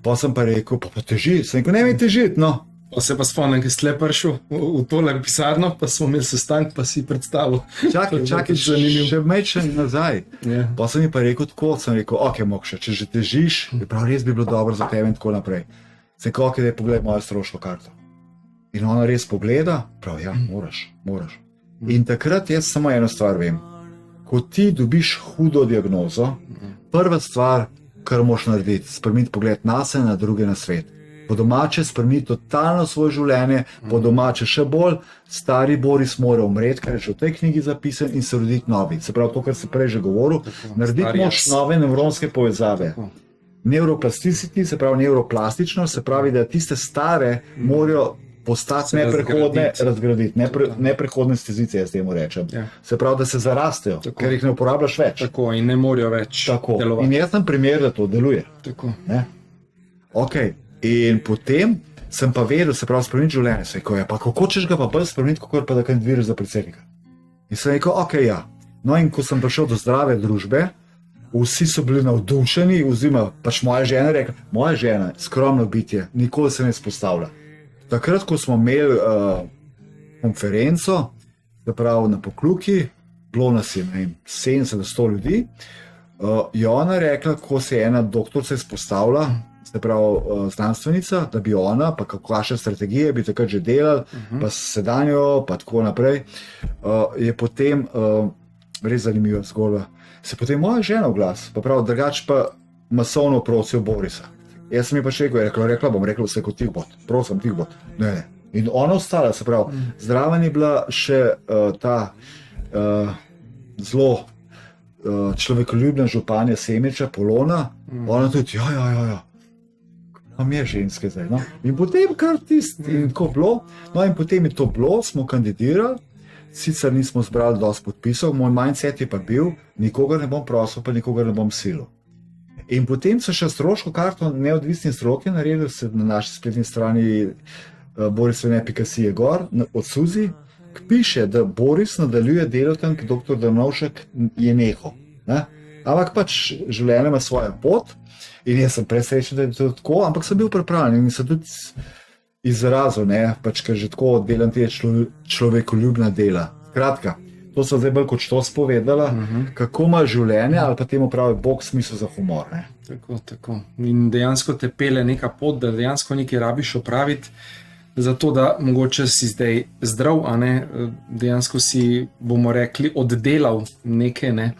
Pa sem pa rekel, pa teži, sem rekel, ne mi težiti, no. Pa se pa spomnim, ki ste prišel v tole pisarno, pa smo imeli sestanek, pa si predstavil. Čakaj, še mečem nazaj. Pa sem mi pa rekel tako, sem rekel, ok, Mokša, če že težiš, prav res bi bilo dobro za tebe in tako naprej. Sem rekel, ok, daj pogledaj mojo stroško karto. In ona res pogleda, prav, ja, moraš. In takrat jaz samo eno stvar vem. Ko ti dobiš hudo diagnozo, prva stvar, kar moraš narediti, spremeniti pogled na se, na druge, na svet. Po domače spremeniti totalno svoje življenje, po domače še bolj, stari Boris mora umreti, kar je že v tej knjigi zapisan, in se roditi novi. Se pravi, to, kar si prej že govoril, narediti moraš nove nevronske povezave. Neuroplasticity, se pravi neuroplastično, se pravi, da tiste stare morajo postati neprehodne, razgraditi, neprehodne stezice, jaz temu rečem. Se pravi, da se zarastejo, ker jih ne uporabljaš več. Tako, in ne morajo več delovati. In jaz sem primer, da to deluje. Tako. Ok. In potem sem pa vedel, se pravi, spremeniti življenje. Se rekel, pa kako češ ga pa bolj spremeniti, kako pa da kandidiraš za predsednika. In sem rekel, ok, ja. No in ko sem prišel do Zdrave družbe, vsi so bili navdušeni, oziroma pač moja žena rekla, moja žena, skromno bitje, nikoli se ne izpostavlja. Takrat, ko smo imeli konferenco, se pravi na Pokljuki, bilo nas je 70-100 ljudi, je ona rekla, ko se je ena doktorica izpostavila, se pravi znanstvenica, da bi ona, pa kakšne strategije bi takrat že delali, pa sedanjo, pa tako naprej, je potem res zanimiva zgodba. Se potem moja žena v glas, pa prav drugače pa masovno prosil Borisa. Jaz sem ji pač rekla bom rekel vse kot tih bot, prosim tih bot. Ne. In ona ostala, se pravi, zraven je bila še ta zelo človekoljubna županja Semiča, Polona, ona tudi, ja. Mam je ženske zdaj, no. In potem kar tisti, in tako bilo, no in potem je to bilo, smo kandidirali, sicer nismo zbrali dosti podpisov, moj mindset je pa bil, nikogar ne bom prosil, pa nikogar ne bom silil. In potem so še stroško karto neodvisni stroke naredili, se na naši spletni strani borisvene.si je gor, od Suzi, piše, da Boris nadaljuje delo tam, ki dr. Drnovšek je nehal. Ne? Ampak pač življenje ima svojo pot in jaz sem presrečen, da je to tako, ampak sem bil pripravljen in sem tudi izrazil, ne, pač, ker že tako delam te človekoljubna dela. Skratka, to so zdaj bolj kot što spovedala, kako ima življenje ali pa temu pravi Bog smisel za humor. Ne? Tako. In dejansko te pele neka pot, da dejansko nekaj rabiš opraviti, zato da mogoče si zdaj zdrav, a ne, dejansko si, bomo rekli, oddelal nekaj, ne,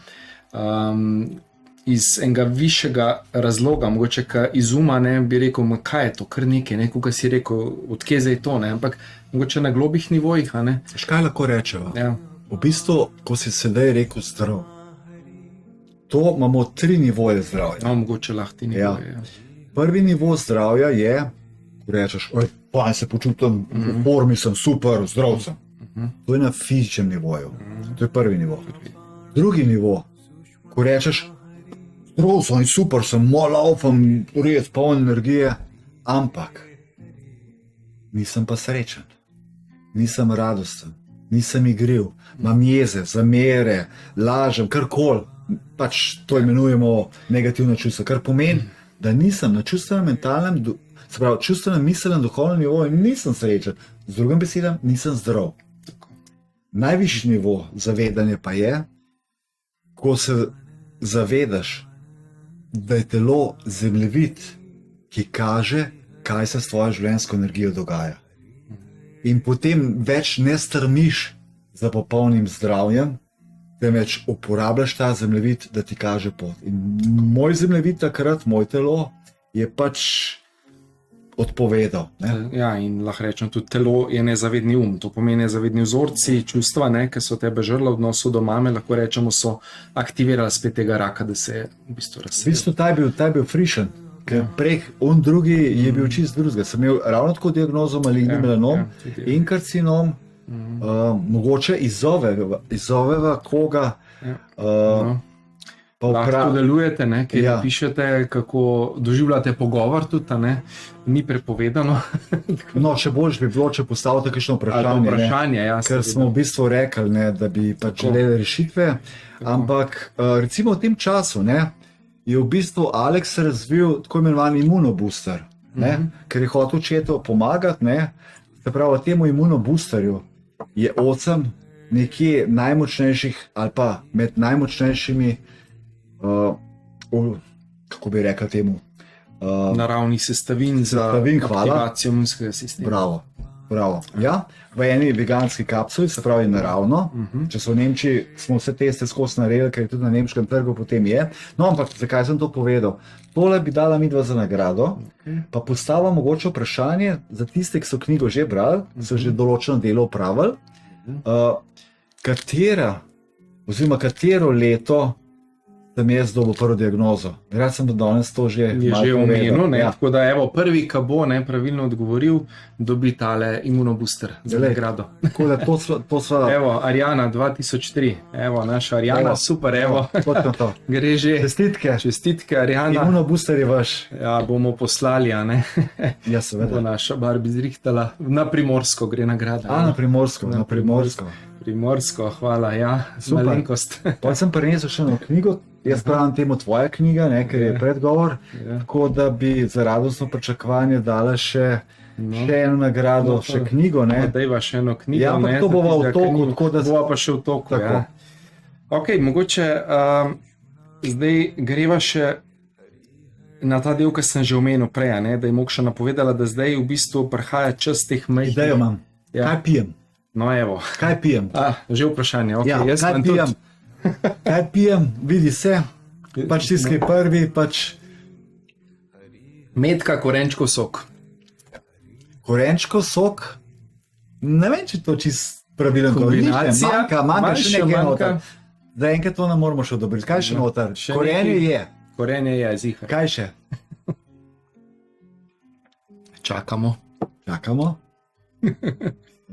iz enega višjega razloga, mogoče iz uma, ne, bi rekel, kaj je to, kar nekaj, ne, kako si rekel, odkje zdaj to, ne, ampak mogoče na globih nivojih, a ne. Škaj lahko rečeva? Ja. V bistvu, ko si sedaj rekel zdrav, to imamo 3 nivoje zdravja. No, mogoče lahko ti nivoje. Ja. Prvi nivo zdravja je, ko rečeš, pa se počutim, v formi sem super, zdrav sem. To je na fizičnem nivoju. To je prvi nivo. Drugi nivo, ko rečeš, zdrav sem in super sem, laufam, res poln energije, ampak nisem pa srečen, nisem radosten, nisem igriv, imam jeze, zamere, lažem, karkoli, pač to imenujemo negativno čustvo, kar pomeni, da nisem na čustvenem, mentalnem, se pravi, čustvenem, miselnem, duhovnem nivoju nisem srečen, z drugim besedam nisem zdrav. Najvišji nivo zavedanja pa je, ko se zavedaš, da je telo zemljevid, ki kaže, kaj se s tvojo življenjsko energijo dogaja. In potem več ne strmiš za popolnim zdravjem, temveč uporabljaš ta zemljevid, da ti kaže pot. In moj zemljevid takrat, moj telo, je pač odpovedal. Ne? Ja, in lahko rečem, tudi telo je nezavedni to pomeni nezavedni vzorci, čustva, ne, ki so tebe žrla v odnosu do mame, lahko rečemo, so aktivirali spet tega raka, da se je v bistvu razsvetil. V bistvu ta je bil frišen, ker prej on drugi je bil čist drugega. Sem imel ravno tako diagnozo maligni melanom in karcinom, mogoče izzoveva koga, pa lahko delujete, ne, kjer pišete, kako doživljate pogovor tudi, ne, ni prepovedano. No, če boljš bi bilo, če postavite kakšno vprašanje, ker smo v bistvu rekli, ne, da bi pač želeli rešitve, ampak recimo v tem času, ne, je v bistvu Alex razvil tako imenovani imunobooster, ne, ker je hotel očetu pomagati, ne, se pravi, temu imunoboosterju je 8 nekje najmočnejših ali pa med najmočnejšimi, kako bi rekel temu, naravnih sestavin za aktivacijo imunskega sistema. Bravo. Ja, v eni veganski kapsuli, se pravi naravno, če so v Nemčiji, smo vse teste skozi naredili, ker je tudi na nemškem trgu potem je. No, ampak zakaj sem to povedal? Tole bi dala midva za nagrado, pa postavila mogoče vprašanje za tiste, ki so knjigo že brali, so že določeno delo opravili, katero leto sem jaz dobil prvo diagnozo. Rad sem, da danes to že omenil, ne, tako da evo, prvi, ki bo pravilno odgovoril, dobi tale imunobooster za nagrado. Tako da to sva... Evo, Arjana 2003, evo, naša Arjana, super, evo. Gre že. Čestitke, Arjana. Imunobooster je vaš. Ja, bomo poslali, a ne? Ja, seveda. Bo naša Barbie zrihtala. Na Primorsko gre nagrada. Na Primorsko. Primorsko, hvala, ja, malenkost. Pa sem prinesel še eno knjigo, jaz pravim temu tvoja knjiga, ne, ker je predgovor, tako da bi za radostno pričakovanje dala še eno nagrado, še knjigo. Dajva še eno knjigo. Ja, ampak to bova v toku, tako da... Bova pa še v toku, ja. Ok, mogoče zdaj greva še na ta del, ki sem že omenil prej, ne, da je Mokša napovedala, da zdaj v bistvu prihaja čas teh majhnih. Idejo imam. Kaj pijem? No, evo. Kaj pijem? Že vprašanje. Okay, ja, kaj pijem? Vidi se, pač tisti prvi, pač... Metka, korenčkov sok. Korenčkov sok? Ne vem, če to čist pravilen kombinacija. Manjka še nekaj noter. Da enkrat to ne moramo še odobriti. Kaj še noter? Korenje je. Korenje je, zihar. Kaj še? Čakamo.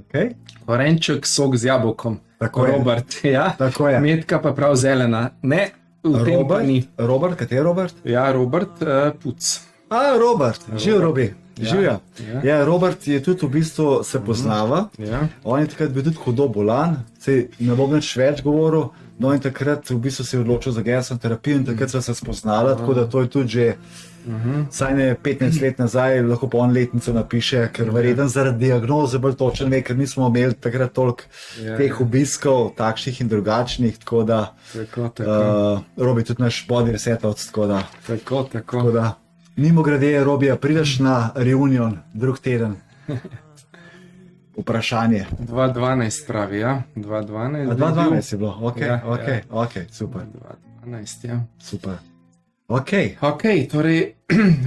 Okay. Korenček, sok z jabolkom. Tako Robert, ja. Tako je. Metka pa prav zelena. Ne, v tem pa ni. Robert, kateri Robert? Ja, Robert Puc. Robert, živ Robi. Živja. Ja. Ja, Robert je tudi v bistvu se poznava. Ja. On je takrat bil tudi hudo bolan, sej ne bom nič več govoril, no in takrat v bistvu se je odločil za gesno terapijo in takrat sva se spoznala, tako da to je tudi že saj ne 15 let nazaj, lahko pa on letnico napiše, ker verjetno zaradi diagnoze bolj točen ve, ker nismo imeli takrat toliko teh obiskov, takšnih in drugačnih, tako da Robi tudi naš body resetovc, tako da. Tako da. Mimo grede, Robija, prideš na reunion drug teden? Vprašanje. 2012 pravi, ja. 2012. 2012 je bilo, ok, Ja, ok, ja. ok, super. 2012, ja. Super. Ok. Ok, torej,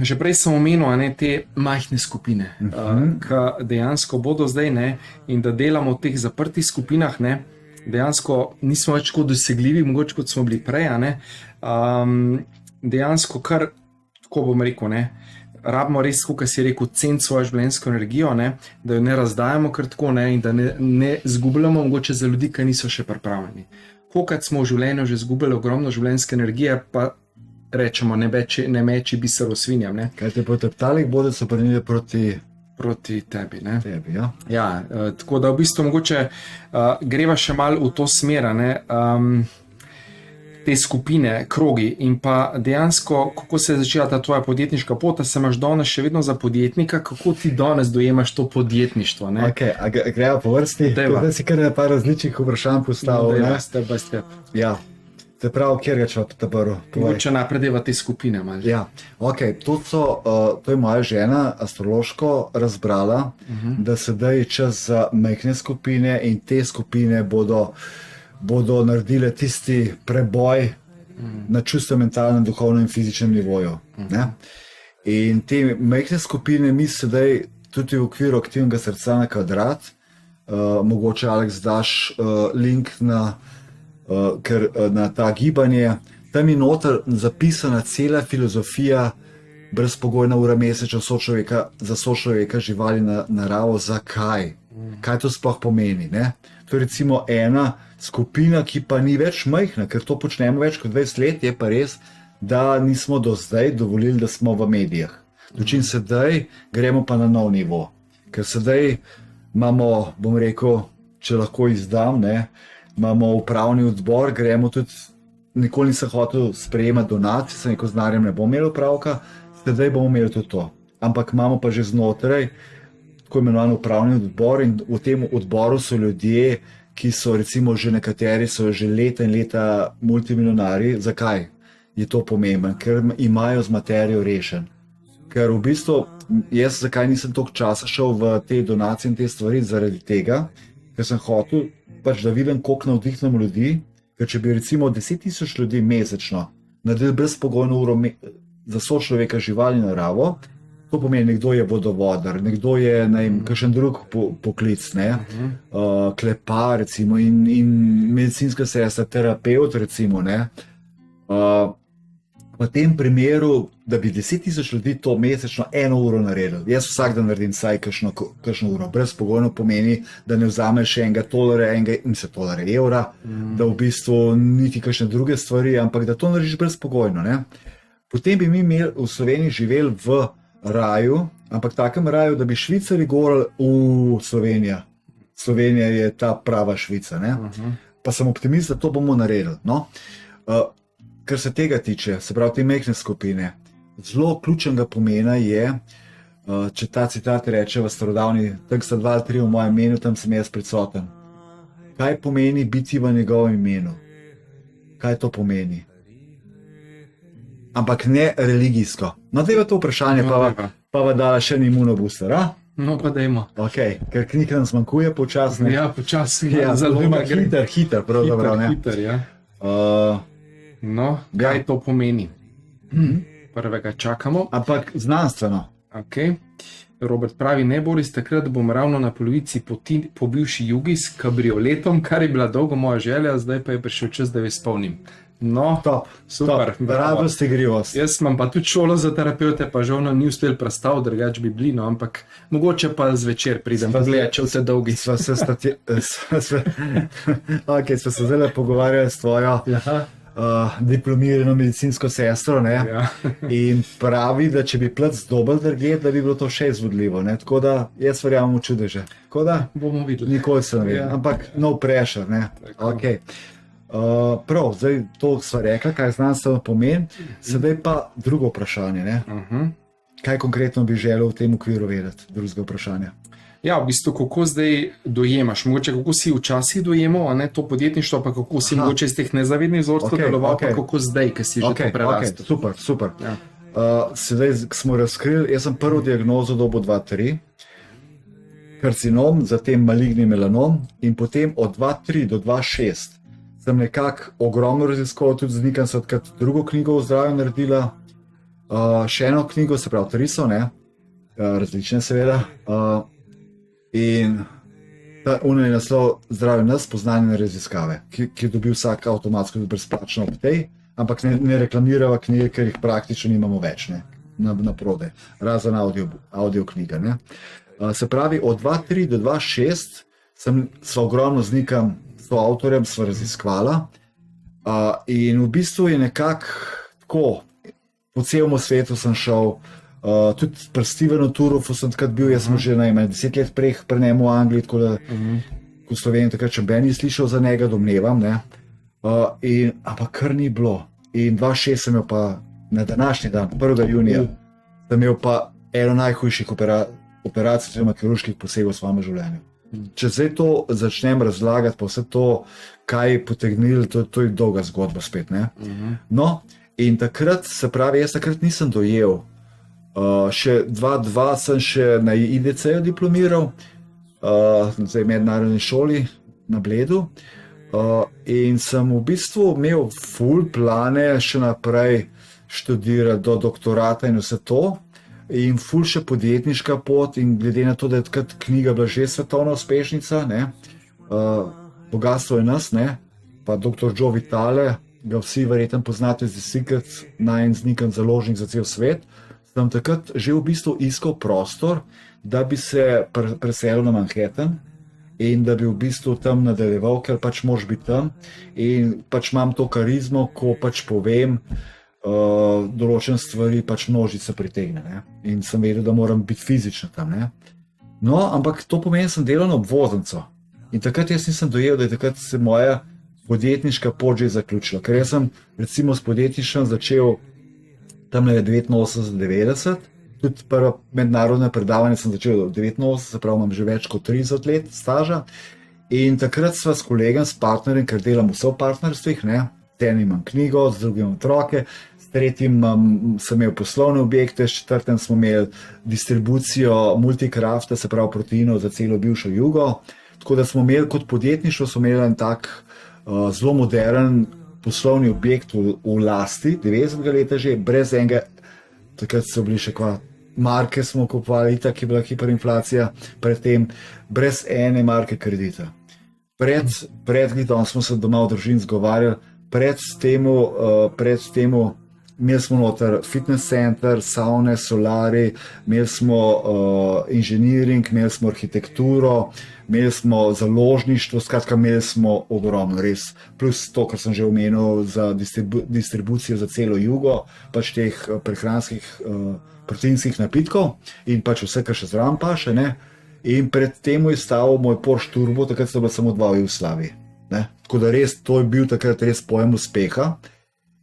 že prej sem omenil ne, te majhne skupine, ki dejansko bodo zdaj ne, in da delamo v teh zaprtih skupinah, ne, dejansko nismo več tako dosegljivi, mogoče kot smo bili prej, ne, dejansko kar, tako bom rekel, ne, rabimo res, kot si rekel, ceniti svojo življenjsko energijo, ne, da jo ne razdajamo kar tako ne, in da ne zgubljamo mogoče za ljudi, ki niso še pripravljeni. Kolikrat smo v življenju že zgubili ogromno življenjske energije, pa rečemo, ne meči biser v svinjam. Ne? Kaj te poteptali, bodo se obrnili proti tebi. Ne? Tebi, ja. Ja, tako da v bistvu mogoče greva še malo v to smer, te skupine, krogi in pa dejansko, kako se je začela ta tvoja podjetniška pot, se imaš danes še vedno za podjetnika, kako ti danes dojemaš to podjetništvo? Ne? Ok, a greva po vrsti? Da si kar na par različnih vprašanj postavil. Dejva, step by step. Ja. Se pravi, kjer ga čeva ta prvo? Mogoče naprej deva te skupine malo. Ja, ok, to je moja žena astrološko razbrala, da sedaj je čas za majhne skupine in te skupine bodo naredile tisti preboj na čustveno, mentalnem, duhovnem in fizičnem nivoju. Ne? In te majhne skupine mi sedaj tudi v okviru aktivnega srca na kvadrat, mogoče Aleks daš link ker na ta gibanje, tam je noter zapisana cela filozofija brezpogojna ura mesečno za sočloveka, živali, naravo, zakaj? Kaj to sploh pomeni? Ne? To je recimo ena skupina, ki pa ni več majhna, ker to počnemo več kot 20 let, je pa res, da nismo do zdaj dovolili, da smo v medijah. Dočim sedaj gremo pa na nov nivo, ker sedaj imamo, bom rekel, če lahko izdam, ne, imamo upravni odbor, gremo tudi, nikoli nisem hotel sprejemati donacij, sem rekel, z denarjem ne bom imel opravka, sedaj bomo imeli tudi to. Ampak imamo pa že znotraj tako imenovan upravni odbor in v tem odboru so ljudje, ki so recimo že nekateri so že leta in leta multimilionarji. Zakaj je to pomembno? Ker imajo z materijo rešen. Ker v bistvu jaz zakaj nisem toliko časa šel v te donacije in te stvari zaradi tega, ker sem hotel pač da vidim, koliko navdihnemo ljudi, ker če bi recimo 10.000 ljudi mesečno naredili brezpogojno uro za sočloveka, živali, naravo, to pomeni, nekdo je vodovodar, nekdo je kakšen drug poklic, klepar recimo in medicinska sestra, terapeut recimo, ne. V tem primeru, da bi 10.000 ljudi to mesečno 1 uro naredil. Jaz vsak dan naredim vsaj kakšno uro. Brezpogojno pomeni, da ne vzameš enega tolarja, evra, da v bistvu niti kakšne druge stvari, ampak da to narediš brezpogojno. Ne? Potem bi mi imeli v Sloveniji živeli v raju, ampak takem raju, da bi Švicari govorili, Slovenija je ta prava Švica. Ne? Pa sem optimist, da to bomo naredili. No? Kar se tega tiče, se pravi te majhne skupine, zelo ključnega pomena je, če ta citat reče v starodavni, tako sta 2 ali 3 v mojem imenu, tam sem jaz prissoten. Kaj pomeni biti v njegovem imenu? Kaj to pomeni? Ampak ne religijsko. No, dajva to vprašanje, pa va dala še en imunobuster, a? No, pa dajmo. Ok, ker knjig nam zmanjkuje počasne. Ja, počasne. Ja, zelo hiter, pravzaprav, ne? Hiter, ja. No, kaj to pomeni? Prvega čakamo. Ampak znanstveno. Ok. Robert pravi, ne Boris, takrat bom ravno na polovici poti po bivši Jugi s kabrioletom, kar je bila dolgo moja želja, zdaj pa je prišel čas, da jo izpolnim. No, top, super. Radost, igrivost. Jaz imam pa tudi šolo za terapeute, pa žal nam ni uspel predstaviti, drugač bi bili, no, ampak mogoče pa zvečer pridem, pa gledati, če vse dolgi. Sva se zdaj pogovarjali s tvojo diplomirano medicinsko sestro, ne? Ja. In pravi, da če bi plc dobil drugje, da bi bilo to še izvodljivo, ne? Tako da jaz verjamem v čudeže. Tako da Bomo videli. nikoli se ne ve, Ja. ampak no pressure, ne? Tako. Okay. Prav, zdaj to sva rekla, kaj znanstveno pomeni, sedaj pa drugo vprašanje, ne? Kaj konkretno bi želel v tem okviru vedeti, drugega vprašanja? Ja, v bistvu, kako zdaj dojemaš, mogoče kako si včasih dojemal, a ne to podjetništvo, pa kako si Aha. mogoče iz teh nezavednih vzorcev deloval, pa kako zdaj, ki si že to prerastel. super, super. Ja. Sedaj smo razkrili, jaz sem prvo diagnozo dobil 2-3, karcinom, zatem maligni melanom in potem od 2-3 do 2-6 sem nekako ogromno raziskoval, tudi z Nikom sem takrat drugo knjigo o zdravju naredila, še eno knjigo, se pravi Triso, ne, različne seveda, in ta je naslov Zdravje nas, spoznanje in raziskave, ki dobi vsak avtomatsko brezplačno ob tej, ampak ne reklamirava knjige, ker jih praktično nimamo več, ne, na prode, razen audio knjiga, ne. Se pravi, od 2.3 do 2.6 sva ogromno z Nikom, s avtorjem sva raziskvala, in v bistvu je nekako tako, po celem svetu sem šel, tudi pri Stevenu Turofu sem takrat bil, jaz sem že 10 let prej pri njemu v Angliji, tako da v Sloveniji takrat še Ben ni slišal za njega, domnevam, ne. Ampak kar ni bilo. In 2.6 sem imel pa na današnji dan, 1. junija, sem imel pa eno najhujših operacij, oziroma kirurških posegov v svojem življenju. Če zdaj to začnem razlagati, pa vse to, kaj je potegnilo, to je dolga zgodba spet, ne. No, in takrat, se pravi, jaz takrat nisem dojel, še 2.2 sem še na IDC-ju diplomiral, zdaj mednarodni šoli na Bledu, in sem v bistvu imel ful plane še naprej študirati do doktorata in vse to, in ful še podjetniška pot, in glede na to, da je takrat knjiga bila že svetovna uspešnica, ne, Bogatstvo je nas, ne, pa dr. Joe Vitale, ga vsi verjetno poznate z The Secret, najin z Nikom založnik za cel svet, sem takrat že v bistvu iskal prostor, da bi se preselil na Manhattan in da bi v bistvu tam nadaljeval, ker pač moraš biti tam in pač imam to karizmo, ko pač povem določene stvari, pač množica pritegne, ne? In sem vedel, da moram biti fizično tam, ne? No, ampak to pomeni, da sem delal na obvoznico in takrat jaz nisem dojel, da je takrat se moja podjetniška pot že zaključila, ker jaz sem recimo s podjetništvom začel tam je 89-90, tudi prvo mednarodno predavanje sem začel v 89, se pravi, imam že več kot 30 let staža. In takrat sva s kolegom, s partnerjem, ker delam vse v partnerstvih, ne, z enim imam knjigo, z drugim imam otroke, s tretjim sem imel poslovne objekte, s četrtim smo imeli distribucijo multikrafta, se pravi proteinov za celo bivšo jugo. Tako da smo imeli kot podjetništvo, smo imeli en tak zelo modern poslovni objekt v lasti, 90. leta že, brez enega, takrat so bili še kva, marke smo kupovali, itak je bila hiperinflacija, predtem brez ene marke kredita. Pred letom smo se doma v družini zgovarjali, pred temu imeli smo noter fitness center, saune, solari, imeli smo inženiring, imeli smo arhitekturo, imeli smo založništvo, skratka imeli smo ogromno, res. Plus to, kar sem že omenil za distribucijo za celo jugo, pač teh prehranskih proteinskih napitkov in pač vse, kar še zraven paše, ne. In pred temu je stal moj Porsche Turbo, takrat so bila samo dva v Jugoslaviji, ne. Tako da res, to je bil takrat res pojem uspeha.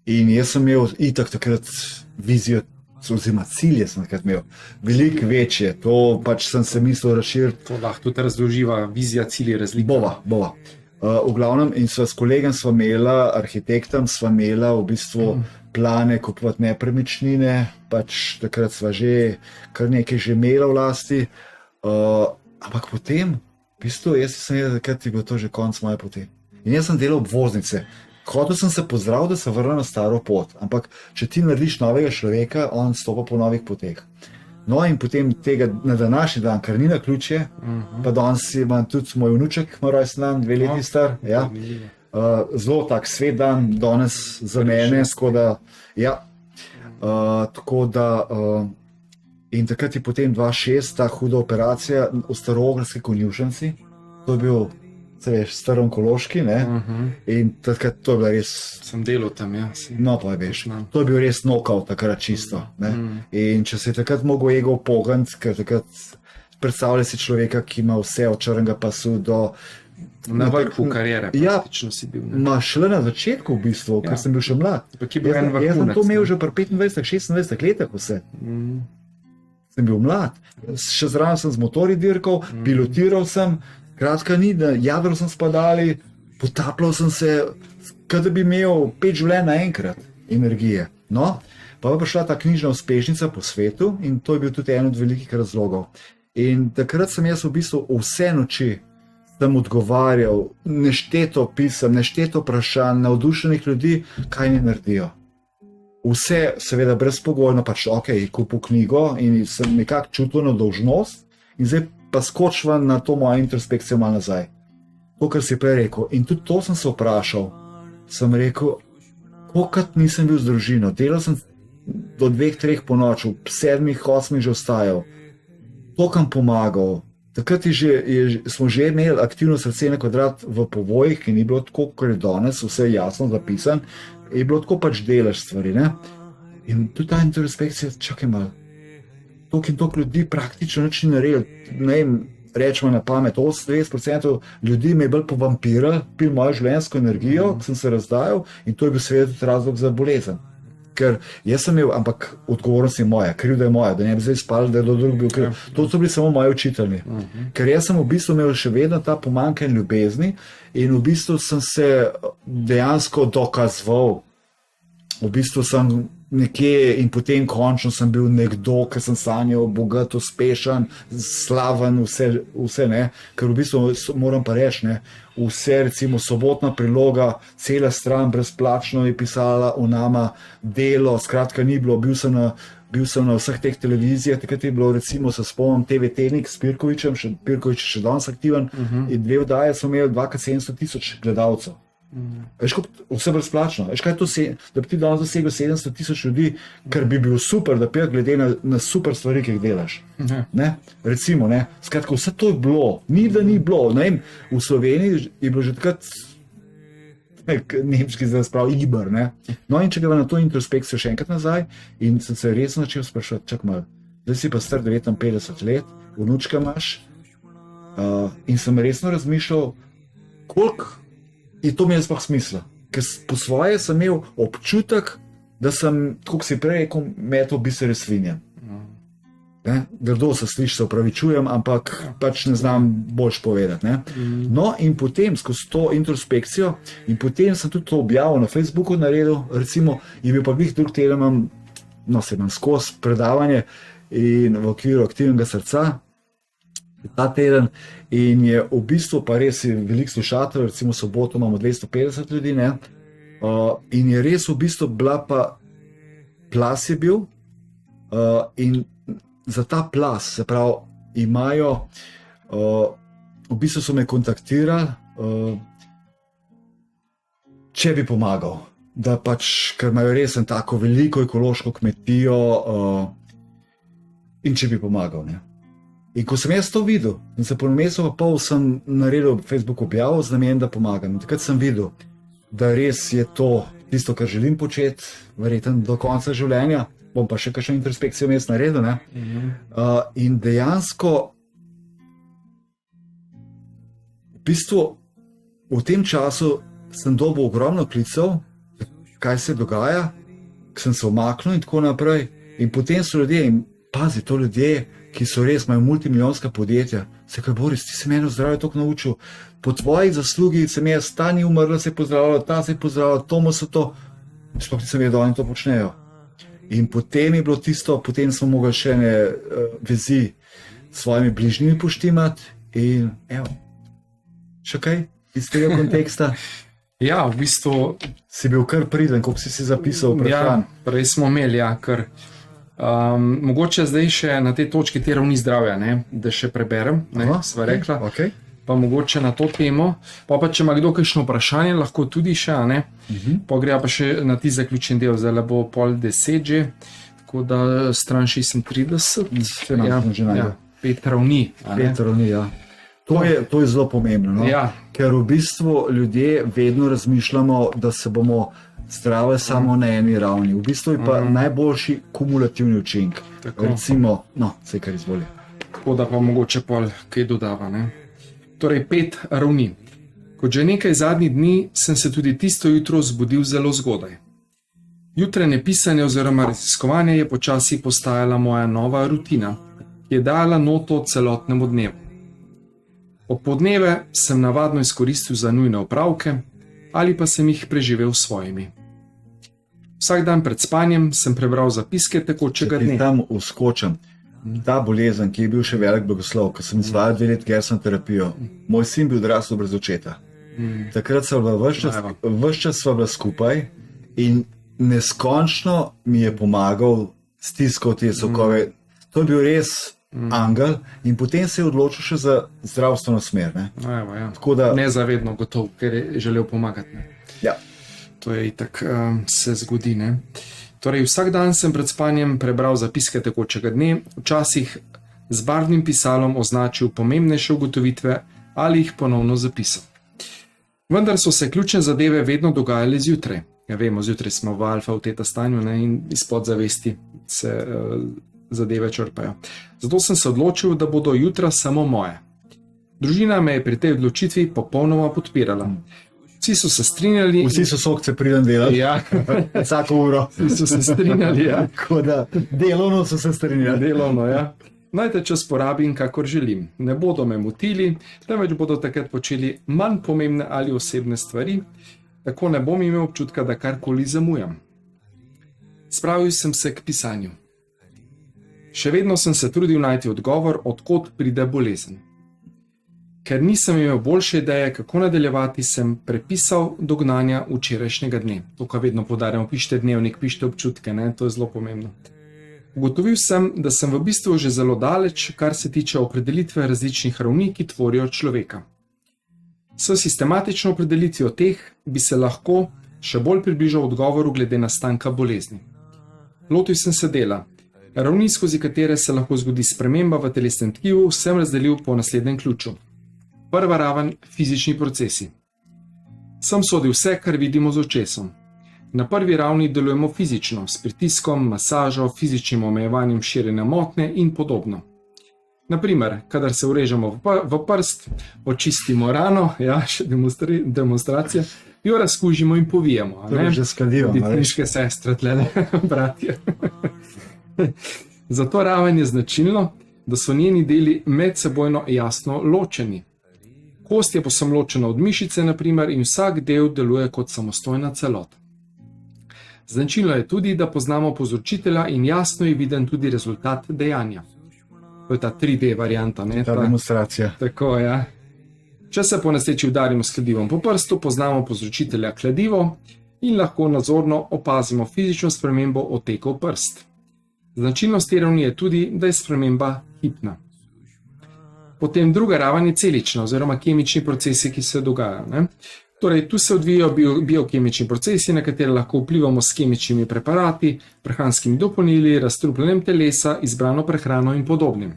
In jaz sem imel itak takrat vizijo, oziroma cilje sem takrat imel, veliko večje, to pač sem se mislil razširiti. To lahko tudi razloživa, vizija, cilje, razlike. Bova. V glavnem, in s kolegom sva imela, arhitektom sva imela v bistvu plane kupovati nepremičnine, pač takrat sva že kar nekaj že imela v lasti, ampak potem, v bistvu, jaz sem vedel, takrat je bil to že konc moje poti. In jaz sem delal obvoznice. Hotel sem se pozdraviti, da se vrnem na staro pot, ampak če ti narediš novega človeka, on stopa po novih poteh. No in potem tega na današnji dan, kar ni naključje, pa danes imam tudi moj vnuček, moj rojstni dan, 2 leti star, ja. Zelo tak svet dan danes za mene, tako da, ja, in takrat je potem 2.6 ta huda operacija v staroogrski konjušnici, to je bil se veš, staronkološki, ne, in takrat to je bilo res, Sem delal tam, ja. no pa veš, Poznam. to je bil res knockout takrat čisto, ne, in če se je takrat mogel ego pogant, ker takrat predstavlja si človeka, ki ima vse od črnega pasu do Na vrhu karijere, Ja. praktično si bil. Ne? Ma šele na začetku v bistvu, ker sem bil še mlad. Pa ki bil en Jaz sem vrhunec, to imel ne. že pri 25-26 letih vse. Sem bil mlad. Še zraven sem z motorji dirkal, pilotiral sem, kratka ni, na jadro sem spadali, potapljal sem se, kot da bi imel 5 življenj naenkrat energije. No, pa je prišla ta knjižna uspešnica po svetu in to je bil tudi en od velikih razlogov. In takrat sem jaz v bistvu vse noči sem odgovarjal, nešteto pisem, nešteto vprašanj, navdušenih ljudi, kaj ne naredijo. Vse, seveda, brezpogojno, pač ok, kupil knjigo in sem nekako čutil na dolžnost, in zdaj pa skočila na to mojo introspekcijo malo nazaj. To, kar si prej rekel. In tudi to sem se vprašal. Sem rekel, kolikrat nisem bil z družino, delal sem do 2-3 po noči, ob 7-8 že ostajal, to kam pomagal. Takrat smo že imeli aktivno srce na kvadrat v povojih, ki ni bilo tako, kot je danes, vse jasno zapisan, je bilo tako pač delaš stvari. Ne? In tudi ta introspekcija, čakaj malo, toliko in toliko ljudi praktično nič ni naredil. Ne vem, rečemo na pamet, 98% ljudi me je bolj povampiral, pil mojo življenjsko energijo, sem se razdajal in to je bil seveda tudi razlog za bolezen. Ker jaz sem imel, ampak odgovornost je moja, krivda je moja, da ne bi zdaj spal, da je do drug bil kriv. To so bili samo moji učitelji. Ker jaz sem v bistvu imel še vedno ta pomanjkanje ljubezni in v bistvu sem se dejansko dokazoval. V bistvu sem nekje in potem končno sem bil nekdo, ki sem sanjal, bogat, uspešen, slaven, vse ne. Ker v bistvu moram pa reči, ne, vse recimo sobotna priloga, cela stran brezplačno je pisala o nama, delo, skratka ni bilo, bil sem na vseh teh televizijah, takrat je bilo recimo, se spomnim, TV Tednik s Pirkovičem, Pirkovič je še danes aktiven, in 2 oddaje so imeli 2-700 000 gledalcev. Veš, vse brezplačno. Veš, kaj je to, da bi ti danes dosegel 700 000 ljudi, kar bi bil super, da pijak glede na super stvari, ki jih delaš. Ne? Recimo, ne? Skratka, vse to je bilo, ni da ni bilo. Ne vem, v Sloveniji je bilo že takrat nemški zdaj sprav Iber, ne? No in če greva na to introspekcijo še enkrat nazaj in sem se resno začel sprašovati, čak malo, zdaj si pa star 59 let, vnučka imaš, in sem resno razmišljal, koliko je to imel sploh smisla. Ker po svoje sem imel občutek, da sem, tako si prej rekel, metal bisere svinje. Grdo se sliši, se opravičujem, ampak pač ne znam boljš povedati. Ne? No in potem skozi to introspekcijo in potem sem tudi to objavil na Facebooku naredil, recimo, je bil pa glih drug teden, se imam skozi predavanje in v okviru aktivnega srca, ta teden, in je v bistvu pa res veliko slušatelj, recimo soboto imamo 250 ljudi, ne? In je res v bistvu bila pa plas je bil, in za ta plas, se pravi, imajo, v bistvu so me kontaktirali, če bi pomagal, da pač, ker imajo res tako veliko ekološko kmetijo, in če bi pomagal, ne. In ko sem jaz to videl, in se po mesecu pa pol sem naredil Facebook objavo z namenom, da pomagam. In takrat sem videl, da res je to tisto, kar želim početi, verjetno do konca življenja, bom pa še kakšno introspekcijo vmes naredil, ne. In dejansko v bistvu v tem času sem dobil ogromno klicev, kaj se dogaja, ko sem se umaknil in tako naprej. In potem so ljudje, in pazi, to ljudje, ki so res, imajo multimilijonska podjetja, se kaj Boris, ti si meni zdravje toliko naučil, po tvojih zaslugi se mi je ta ni umrla, se je pozdravila, ta se je pozdravila, tomu so to, sploh nisem vedel, da oni to počnejo. In potem je bilo tisto, potem smo mogli še ene vezi s svojimi bližnjimi poštimati in evo, še kaj iz tega konteksta? Ja, v bistvu si bil kar priden, koliko si zapisal vprašanj. Ja, prej smo imeli, ja, kar mogoče zdaj še na tej točki te ravni zdravja, ne, da še preberem, ne, sva rekla, Okay. pa mogoče na to temo, pa če ima kdo kakšno vprašanje, lahko tudi še, ne, pa gre pa še na ti zaključen del, zdaj bo 9:30 že, tako da stran 36, Ja, ja, 5 ravni. 5 ravni, ja. To je zelo pomembno, no? Ja. Ker v bistvu ljudje vedno razmišljamo, da se bomo zdravili samo na eni ravni. V bistvu je pa najboljši kumulativni učinek. Tako. Recimo, no, vse kar izvoli. Tako da pa mogoče pol kaj dodava. Ne? Torej, 5 ravni. Kot že nekaj zadnjih dni sem se tudi tisto jutro zbudil zelo zgodaj. Jutranje pisanje oziroma raziskovanje je počasi postajala moja nova rutina, ki je dala noto celotnemu dnevu. Popoldneve sem navadno izkoristil za nujne opravke ali pa sem jih preživel s svojimi. Vsak dan pred spanjem sem prebral zapiske tekočega Če dne. tam uskočim, ta bolezen, ki je bil še velik blagoslov, ko sem izvajal 2 leta gerson terapijo, moj sin bil odrasel brez očeta. Takrat sva bila ves čas sva bila skupaj in neskončno mi je pomagal stiskal te sokove. To je bil res angel in potem se je odločil še za zdravstveno smer. Ne? Evo, ja. Tako da, Nezavedno gotov, ker je želel pomagati. Ne? ja, To je itak se zgodi. Ne? Torej, vsak dan sem pred spanjem prebral zapiske tekočega dne, včasih z barvnim pisalom označil pomembnejše ugotovitve ali jih ponovno zapisal. Vendar so se ključne zadeve vedno dogajale zjutraj. Ja, vemo, zjutraj smo v alfa v teta stanju, ne, in izpod zavesti se zadeve črpajo. Zato sem se odločil, da bodo jutra samo moje. Družina me je pri tej odločitvi popolnoma podpirala. Vsi so se strinjali. vsi so sokce priden delali, Ja, vsako uro. vsi so se strinjali, ja. Tako da delovno so se strinjali. Delovno, ja. Naj te čas porabim, kakor želim. Ne bodo me motili, temveč bodo takrat počeli manj pomembne ali osebne stvari, tako ne bom imel občutka, da karkoli zamujam. Spravil sem se k pisanju. Še vedno sem se trudil najti odgovor, odkot pride bolezen. Ker nisem imel boljše ideje, kako nadaljevati, sem prepisal dognanja včerajšnjega dne. To, kar vedno poudarjamo, pišite dnevnik, pišite občutke, ne? To je zelo pomembno. Ugotovil sem, da sem v bistvu že zelo daleč, kar se tiče opredelitve različnih ravni, ki tvorijo človeka. S sistematično opredelitvijo teh bi se lahko še bolj približal odgovoru glede nastanka bolezni. Lotil sem se dela. Ravni, skozi katere se lahko zgodi sprememba v telesnem tkivu, sem razdelil po naslednjem ključu. Prva raven – fizični procesi. Sem sodil vse, kar vidimo z očesom. Na prvi ravni delujemo fizično, s pritiskom, masažo, fizičnim omejevanjem širjenja motnje in podobno. Naprimer, kadar se urežemo v prst, očistimo rano, ja, še demonstracija, jo razkužimo in povijemo. To je že skladivo. Ditniške sestre, tlele, bratje. Zato raven je značilno, da so njeni deli medsebojno jasno ločeni. Kost je povsem ločena od mišice, naprimer, in vsak del deluje kot samostojna celota. Značilno je tudi, da poznamo povzročitelja in jasno je viden tudi rezultat dejanja. To je ta 3D varianta. Ne? Ta demonstracija. Tako, ja. Če se po nesreči udarimo s kladivom po prstu, poznamo povzročitelja kladivo in lahko nazorno opazimo fizično spremembo otekov prst. Značilnost te ravni je tudi, da je sprememba hipna. Potem druga raven je celična oziroma kemični procesi, ki se dogajajo. Ne? Torej, tu se odvijajo biokemični procesi, na katere lahko vplivamo s kemičnimi preparati, prehranskimi dopolnili, razstrupljanjem telesa, izbrano prehrano in podobnim.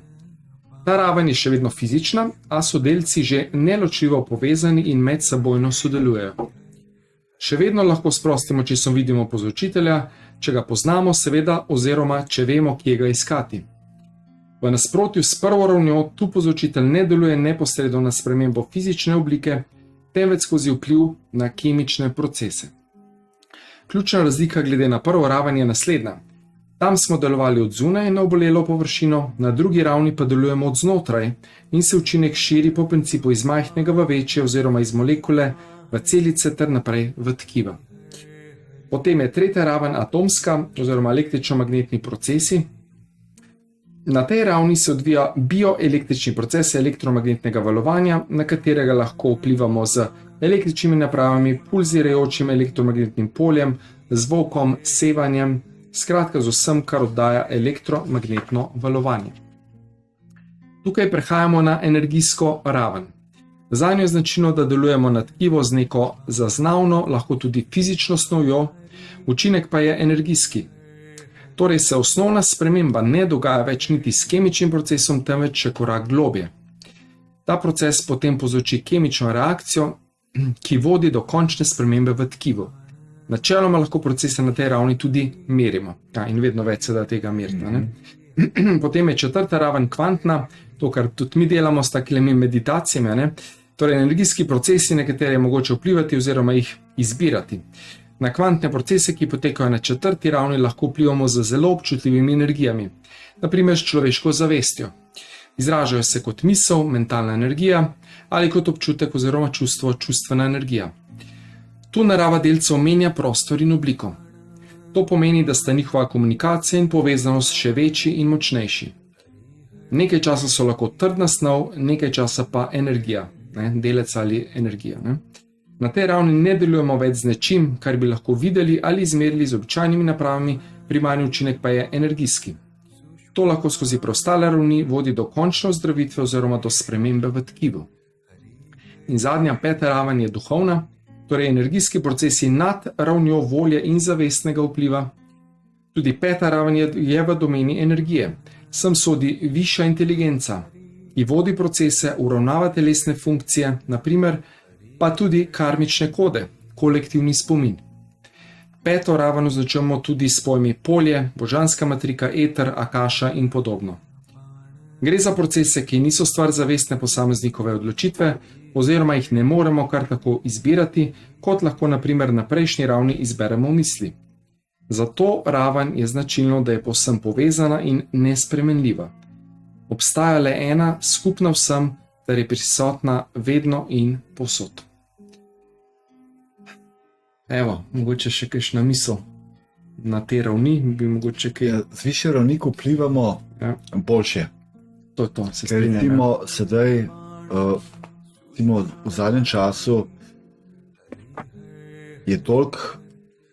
Ta raven je še vedno fizična, a so delci že neločljivo povezani in medsebojno sodelujejo. Še vedno lahko s prostim očesom vidimo povzročitelja, če ga poznamo, seveda, oziroma če vemo, kje ga iskati. V nasprotju s prvo ravnjo, tu povzročitelj ne deluje neposredno na spremembo fizične oblike, temveč skozi vpliv na kemične procese. Ključna razlika glede na prvo raven je naslednja. Tam smo delovali od zunaj na obolelo površino, na drugi ravni pa delujemo od znotraj in se učinek širi po principu iz majhnega v večje oziroma iz molekule v celice ter naprej v tkiva. Potem je tretja raven atomska oziroma električno-magnetni procesi. Na tej ravni se odvija bioelektrični proces elektromagnetnega valovanja, na katerega lahko vplivamo z električnimi napravami, pulzirajočim elektromagnetnim poljem, zvokom, sevanjem, skratka z vsem, kar oddaja elektromagnetno valovanje. Tukaj prehajamo na energijsko raven. Zanjo je značilno, da delujemo na tkivo z neko zaznavno, lahko tudi fizično snovjo, učinek pa je energijski. Torej se osnovna sprememba ne dogaja več niti s kemičnim procesom, temveč še korak globje. Ta proces potem povzroči kemično reakcijo, ki vodi do končne spremembe v tkivu. Načeloma lahko procese na tej ravni tudi merimo. Ja, in vedno več se da tega meriti. Ne? Potem je četrta raven kvantna, to, kar tudi mi delamo s takimi meditacijami. Ne? Torej, energijski procesi, na katere je mogoče vplivati oziroma jih izbirati. Na kvantne procese, ki potekajo na četrti ravni, lahko vplivamo z zelo občutljivimi energijami, naprimer s človeško zavestjo. Izražajo se kot misel, mentalna energija ali kot občutek oziroma čustvo, čustvena energija. Tu narava delcev menja prostor in obliko. To pomeni, da sta njihova komunikacija in povezanost še večji in močnejši. Nekaj časa so lahko trdna snov, nekaj časa pa energija, ne, delec ali energija. Ne. Na tej ravni ne delujemo več z nečim, kar bi lahko videli ali izmerili z običajnimi napravami, primarni učinek pa je energijski. To lahko skozi preostale ravni vodi do končne ozdravitve oziroma do spremembe v tkivu. In zadnja, peta raven je duhovna, torej energijski procesi nad ravnjo volje in zavestnega vpliva. Tudi peta raven je v domeni energije. Sem sodi višja inteligenca, ki vodi procese, uravnava telesne funkcije, naprimer pa tudi karmične kode, kolektivni spomin. Peto raven označujemo tudi s pojmi polje, božanska matrika, eter, akaša in podobno. Gre za procese, ki niso stvar zavestne posameznikove odločitve, oziroma jih ne moremo kar tako izbirati, kot lahko naprimer na prejšnji ravni izberemo misli. Za to raven je značilno, da je povsem povezana in nespremenljiva. Obstaja le ena, skupna vsem, ter je prisotna vedno in povsod. Evo, mogoče še kakšna misel na te ravni, bi mogoče kaj... Ja, z višje ravni vplivamo boljše. To je to, se Ker strinjam. recimo sedaj, recimo v zadnjem času je toliko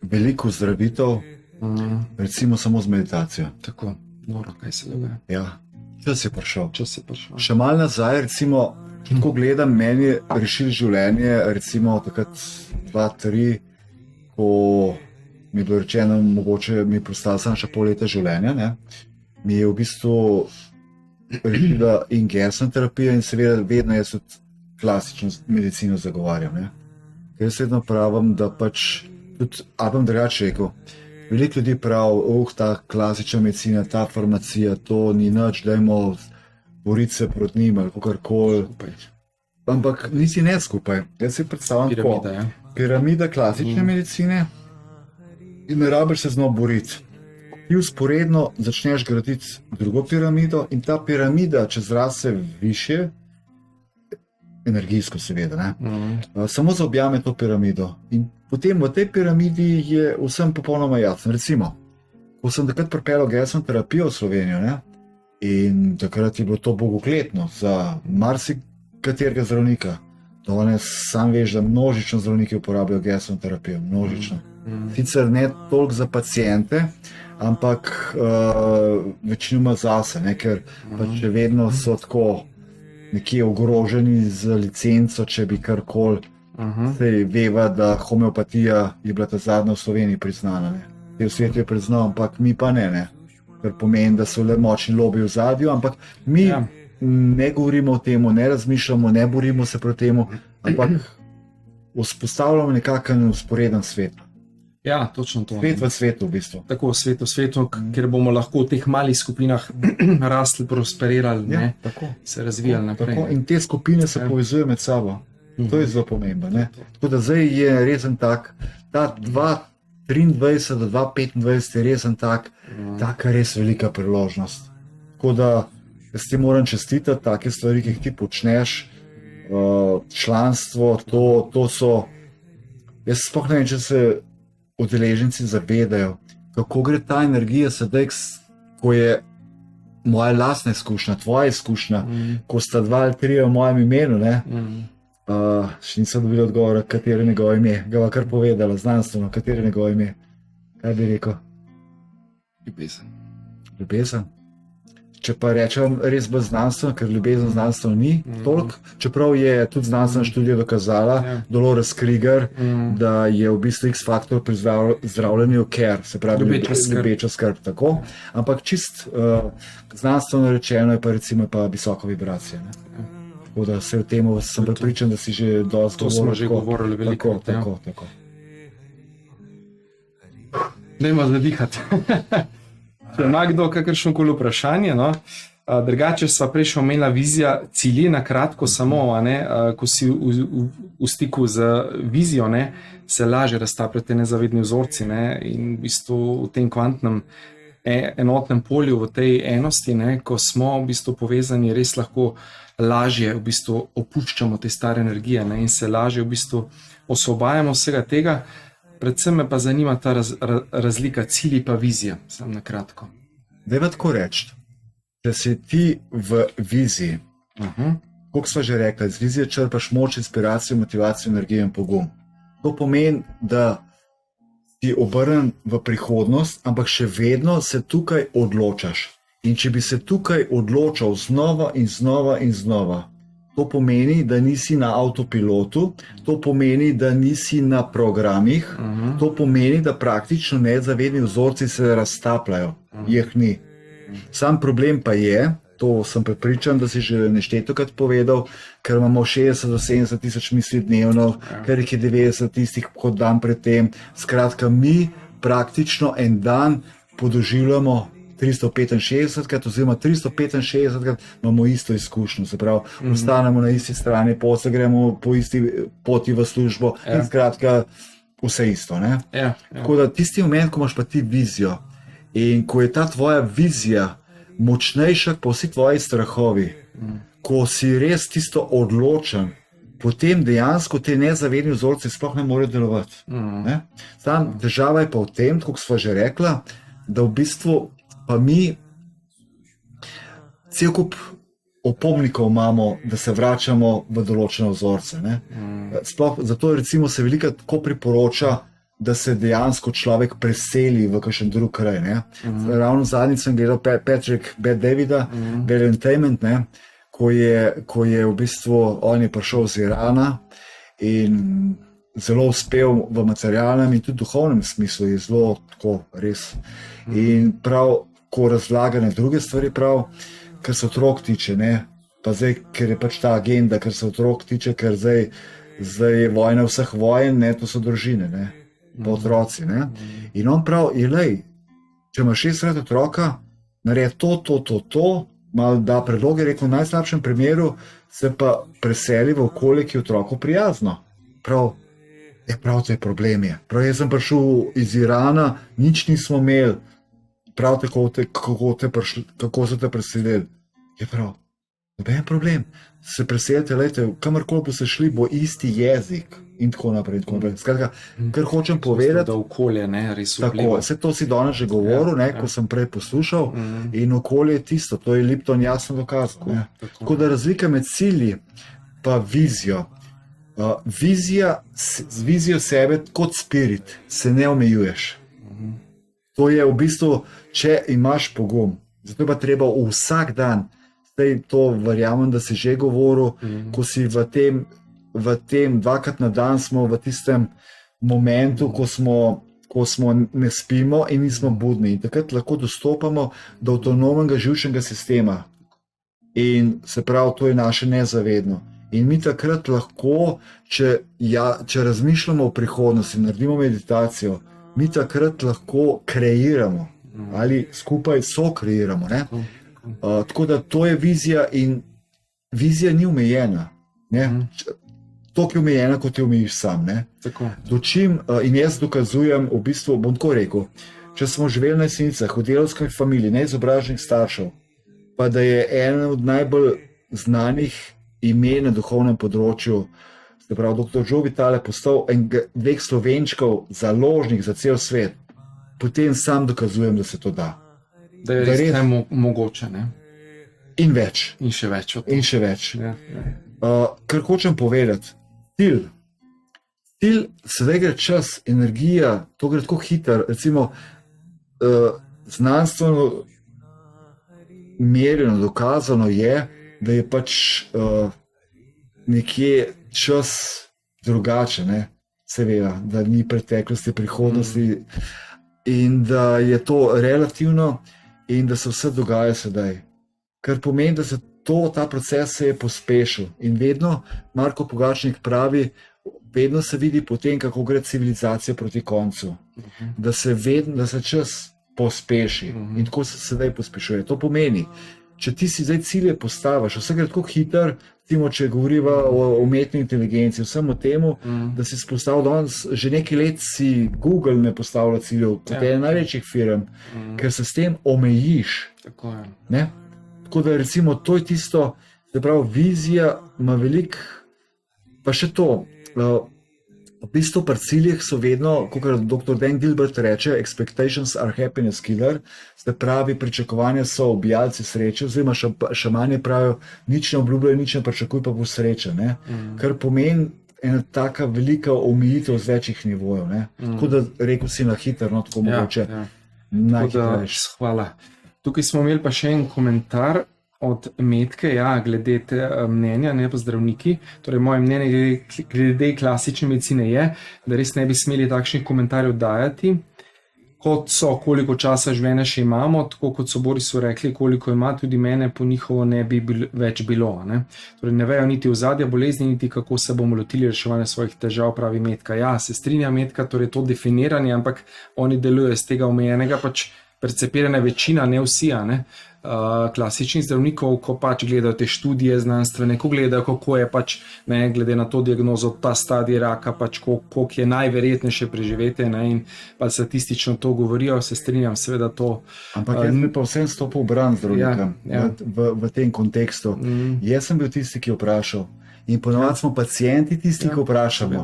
veliko zdravitev, recimo samo z meditacijo. Tako, noro, kaj se dogaja. Ja, čas je prišel. Čas je prišel. Še malo nazaj, recimo, ko gledam, meni je rešil življenje, recimo takrat 2-3, ko mi je bilo rečeno, mogoče mi je prostalo samo še pol leta življenja, ne? Mi je v bistvu rešila in gesna terapija in seveda vedno jaz tudi klasično medicino zagovarjam. Ne? Ker jaz vedno pravim, da pač tudi, ali bom drugače rekel, veliko ljudi pravi, ta klasična medicina, ta farmacija, to ni nič, dajmo boriti se proti njim ali kakorkoli. Ampak nisi ne skupaj. Jaz si predstavljam Piramida, ja. Piramida klasične medicine in ne rabiš se z njo boriti. Ti vzporedno začneš graditi drugo piramido in ta piramida, če zraste više, energijsko seveda, ne? Samo zaobjame to piramido. In potem v tej piramidi je vsem popolnoma jasno. Recimo, ko sem takrat pripeljal gesno terapijo v Slovenijo, ne? In takrat je bilo to bogokletno za marsikaterega zdravnika. Danes sam veš, da množično zdravniki uporabljajo gesno terapijo, množično. Sicer ne toliko za paciente, ampak večinoma zase, ne? Ker pač še vedno so tako nekje ogroženi z licenco, če bi karkoli. Sej veva, da homeopatija je bila ta zadnja v Sloveniji priznana. Ne? V svetu je priznal, ampak mi pa ne. Kar pomeni, da so le močni lobiji v zadju, ampak mi ne govorimo o tem, ne razmišljamo, ne borimo se proti temu, ampak vzpostavljamo nekakšen vzporeden svet. Ja, točno to. Svet v svetu, v bistvu. Tako, svet v svetu, kjer bomo lahko v teh malih skupinah rastli, prosperirali, ne? Tako. Se razvijali naprej. Tako. In te skupine se povezujejo med sabo. To je zelo pomembno. Ne? Tako da zdaj je resen tak, ta 2023 do 2025 je resen tak, taka res velika priložnost. Tako da jaz ti moram čestitati take stvari, ki jih ti počneš, članstvo, to so, jaz sploh ne vem, če se udeleženci zavedajo, kako gre ta energija sedaj, ko je moja lastna izkušnja, tvoja izkušnja, ko sta 2 ali 3 v mojem imenu, ne? Še nisem dobil odgovora, katero je njegovo ime. Ga bo kar povedala znanstveno, katero je njegovo ime. Kaj bi rekel? Ljubezen. Ljubezen? Če pa rečem res bolj znanstveno, ker ljubezen znanstveno ni toliko, čeprav je tudi znanstvena študija dokazala, Dolores Krieger, da je v bistvu X-faktor pri zdravljenju care, se pravi ljubeča skrb, tako. Ampak čist znanstveno rečeno je pa recimo visoka vibracija. Ne? Tako da se o tem sem prepričan, da si že dosti To smo že govorili veliko. Tako. Dajmo zadihati. Če ima kdo kakršno koli vprašanje, no? Drugače sva prej še omenila vizija, cilji na kratko samo, ko si v stiku z vizijo, se lažje raztapljajo te nezavedni vzorci, in v bistvu v tem kvantnem enotnem polju, v tej enosti, ko smo v bistvu povezani, res lahko lažje v bistvu opuščamo te stare energije, in se lažje v bistvu osvobajamo vsega tega. Predvsem me pa zanima ta razlika, cilji pa vizija, samo na kratko. Dajva tako reči, da si ti v viziji, kot sva že rekla, iz vizije črpaš moč, inspiracijo, motivacijo, energijo in pogum. To pomeni, da si obrnen v prihodnost, ampak še vedno se tukaj odločaš. In če bi se tukaj odločal znova in znova in znova, to pomeni, da nisi na avtopilotu, to pomeni, da nisi na programih, to pomeni, da praktično nezavedni vzorci se raztapljajo, jih ni. Sam problem pa je, to sem prepričan, da si že neštetokrat povedal, ker imamo 60 do 70 tisoč misli dnevno, ker jih je 90 tistih kot dan predtem. Skratka, mi praktično en dan podoživljamo 365krat, oziroma 365krat imamo isto izkušnjo, se pravi, ostanemo na isti strani, potem gremo po isti poti v službo in skratka vse isto. Tako da tisti moment, ko imaš pa ti vizijo in ko je ta tvoja vizija močnejša pa vsi tvoji strahovi, ko si res tisto odločen, potem dejansko te nezavedni vzorci sploh ne morejo delovati. Sam država je pa v tem, kot sva že rekla, da v bistvu pa mi cel kup opomnikov imamo, da se vračamo v določene vzorce. Sploh zato recimo se veliko tako priporoča, da se dejansko človek preseli v kakšen drug kraj. Ravno zadnjič sem gledal Patrick Bet-Davida, Valentainment, ko je v bistvu, on je prišel z Irana in zelo uspel v materialnem in tudi duhovnem smislu, je zelo tako res. In prav, ko razlaga na druge stvari, prav, kar se otrok tiče, pa zdaj, ker je pač ta agenda, kar se otrok tiče, ker zdaj je vojna vseh vojen, to so družine, pa otroci. In on prav, če imaš 6 let otroka, naredi to, malo da predloge, rekel, v najslabšem primeru se pa preseli v okolje, ki je otroku prijazno. Prav, to je problem. Prav, jaz sem prišel iz Irana, nič nismo imeli, prav tako, kako so te preselili. Je prav, noben problem. Se preselite, kamorkoli bo se šli, bo isti jezik in tako naprej. Skratka, kar hočem povedati, da okolje res vpliva. Vse to si danes že govoril, ko sem prej poslušal, in okolje je tisto, to je Lipton jasno dokazal. Tako da razlika med cilji pa vizijo. Z vizijo sebe kot spirit se ne omejuješ. To je v bistvu, če imaš pogum, zato je pa treba vsak dan, zdaj to verjamem, da si že govoril, ko si v tem dvakrat na dan smo v tistem momentu, ko smo ne spimo in nismo budni. In takrat lahko dostopamo do avtonomnega živčnega sistema. In se pravi, to je naše nezavedno. In mi takrat lahko, če razmišljamo o prihodnosti, naredimo meditacijo, mi takrat lahko kreiramo ali skupaj sokreiramo. Tako da to je vizija in vizija ni omejena. Toliko je omejena, kot je omejiš sam. In jaz dokazujem, v bistvu bom tako rekel, če smo živeli na Jesenicah, v delavski familiji, neizobraženih staršev, pa da je eden od najbolj znanih imen na duhovnem področju, se pravi, dr. Joe Vitale postal dveh Slovenčkov založnik za cel svet, potem sam dokazujem, da se to da. Da je res mogoče. In več. In še več. In še več. Kar hočem povedati, cilj, sedaj gre čas, energija, to gre tako hitro, recimo znanstveno merjeno, dokazano je, da je pač nekje čas drugače, seveda, da ni preteklosti, prihodnosti in da je to relativno in da se vse dogaja sedaj. Kar pomeni, da se ta proces se je pospešil in vedno, Marko Pogačnik pravi, vedno se vidi potem, kako gre civilizacija proti koncu, da se čas pospeši in tako se sedaj pospešuje. To pomeni, če ti si zdaj cilje postaviš, vse gre tako hitro, če govoriva o umetni inteligenci, vsem o temu, da si spostavil danes, že nekaj let si Google ne postavlja ciljev, kot ena največjih firm, ker se s tem omejiš. Tako je. Ne? Tako da recimo to je tisto, da pravi, vizija ima veliko, pa še to, v bistvu pri ciljih so vedno, kot dr. Dan Gilbert reče, expectations are happiness killer, se pravi, pričakovanja so ubijalci sreče, oziroma šamani pravijo, nič ne obljubljaj, nič ne pričakuj, pa bo sreča, ne? Kar pomeni ena taka velika omejitev z večjih nivojev. Tako da rekel si na hitro, no, tako mogoče najhitrejši. Hvala. Tukaj smo imeli pa še en komentar od Metke, glede mnenja, ne pa zdravniki. Torej, moje mnenje glede klasične medicine je, da res ne bi smeli takšnih komentarjev dajati, kot so, koliko časa življenja še imamo, tako kot so Borisu rekli, koliko ima, tudi mene po njihovo ne bi več bilo. Ne? Torej, ne vejo niti ozadja bolezni, niti kako se bomo lotili reševanja svojih težav, pravi Metka. Ja, se strinja Metka, torej to definiranje, ampak oni delujejo z tega omejenega, pač percepirana večina, ne vsi, klasičnih zdravnikov, ko pač gledajo te študije znanstvene, ko gledajo, kako je pač, ne, glede na to diagnozo, ta stadij raka, pač koliko je najverjetnejše preživetje, ne, in pa statistično to govorijo, se strinjam, seveda to. Ampak jaz bi pa vsem stopil v bran zdravnika v tem kontekstu. Jaz sem bil tisti, ki je vprašal. In ponovadi smo pacienti tisti, ki vprašamo.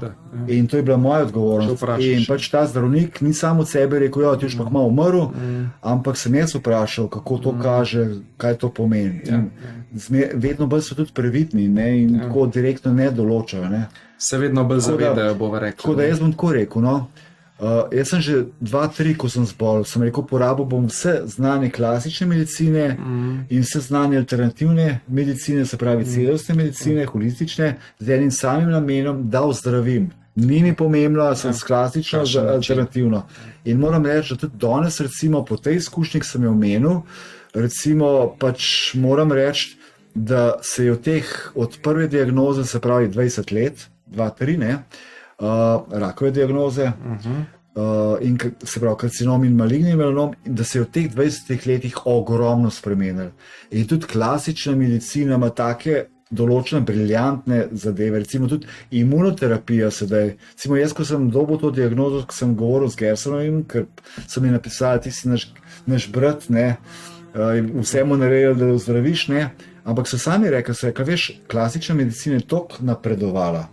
In to je bila moja odgovornost. In pač ta zdravnik ni samo od sebe rekel, ti už pa malo umrl, ampak sem jaz vprašal, kako to kaže, kaj to pomeni. Vedno bolj so tudi previdni, ne, in tako direktno ne določajo. Ne. Se vedno bolj zavedajo, bova rekla. Tako da jaz bom tako rekel, no. Jaz sem že 2-3, ko sem zbolel, sem rekel, porabil bom vse znanje klasične medicine in vse znanje alternativne medicine, se pravi celostne medicine, holistične, z enim samim namenom, da ozdravim. Ni mi pomembno, da sem klasično ali alternativno. In moram reči, da tudi danes, recimo po tej izkušnji, ki sem jo omenil, recimo pač moram reči, da se je od prve diagnoze, se pravi 20 let, 2-3, ne, rakove diagnoze, in se pravi karcinom in maligni melanom, da se je v teh 20 letih ogromno spremenilo. In tudi klasična medicina ima take določene briljantne zadeve, recimo tudi imunoterapija sedaj. Recimo jaz, ko sem dobil to diagnozo, ko sem govoril z Gersonovim, ker so mi napisali, ti si naš brat, ne, vse mu naredili, da ozdraviš, ne, ampak so sami rekli, veš, klasična medicina je toliko napredovala.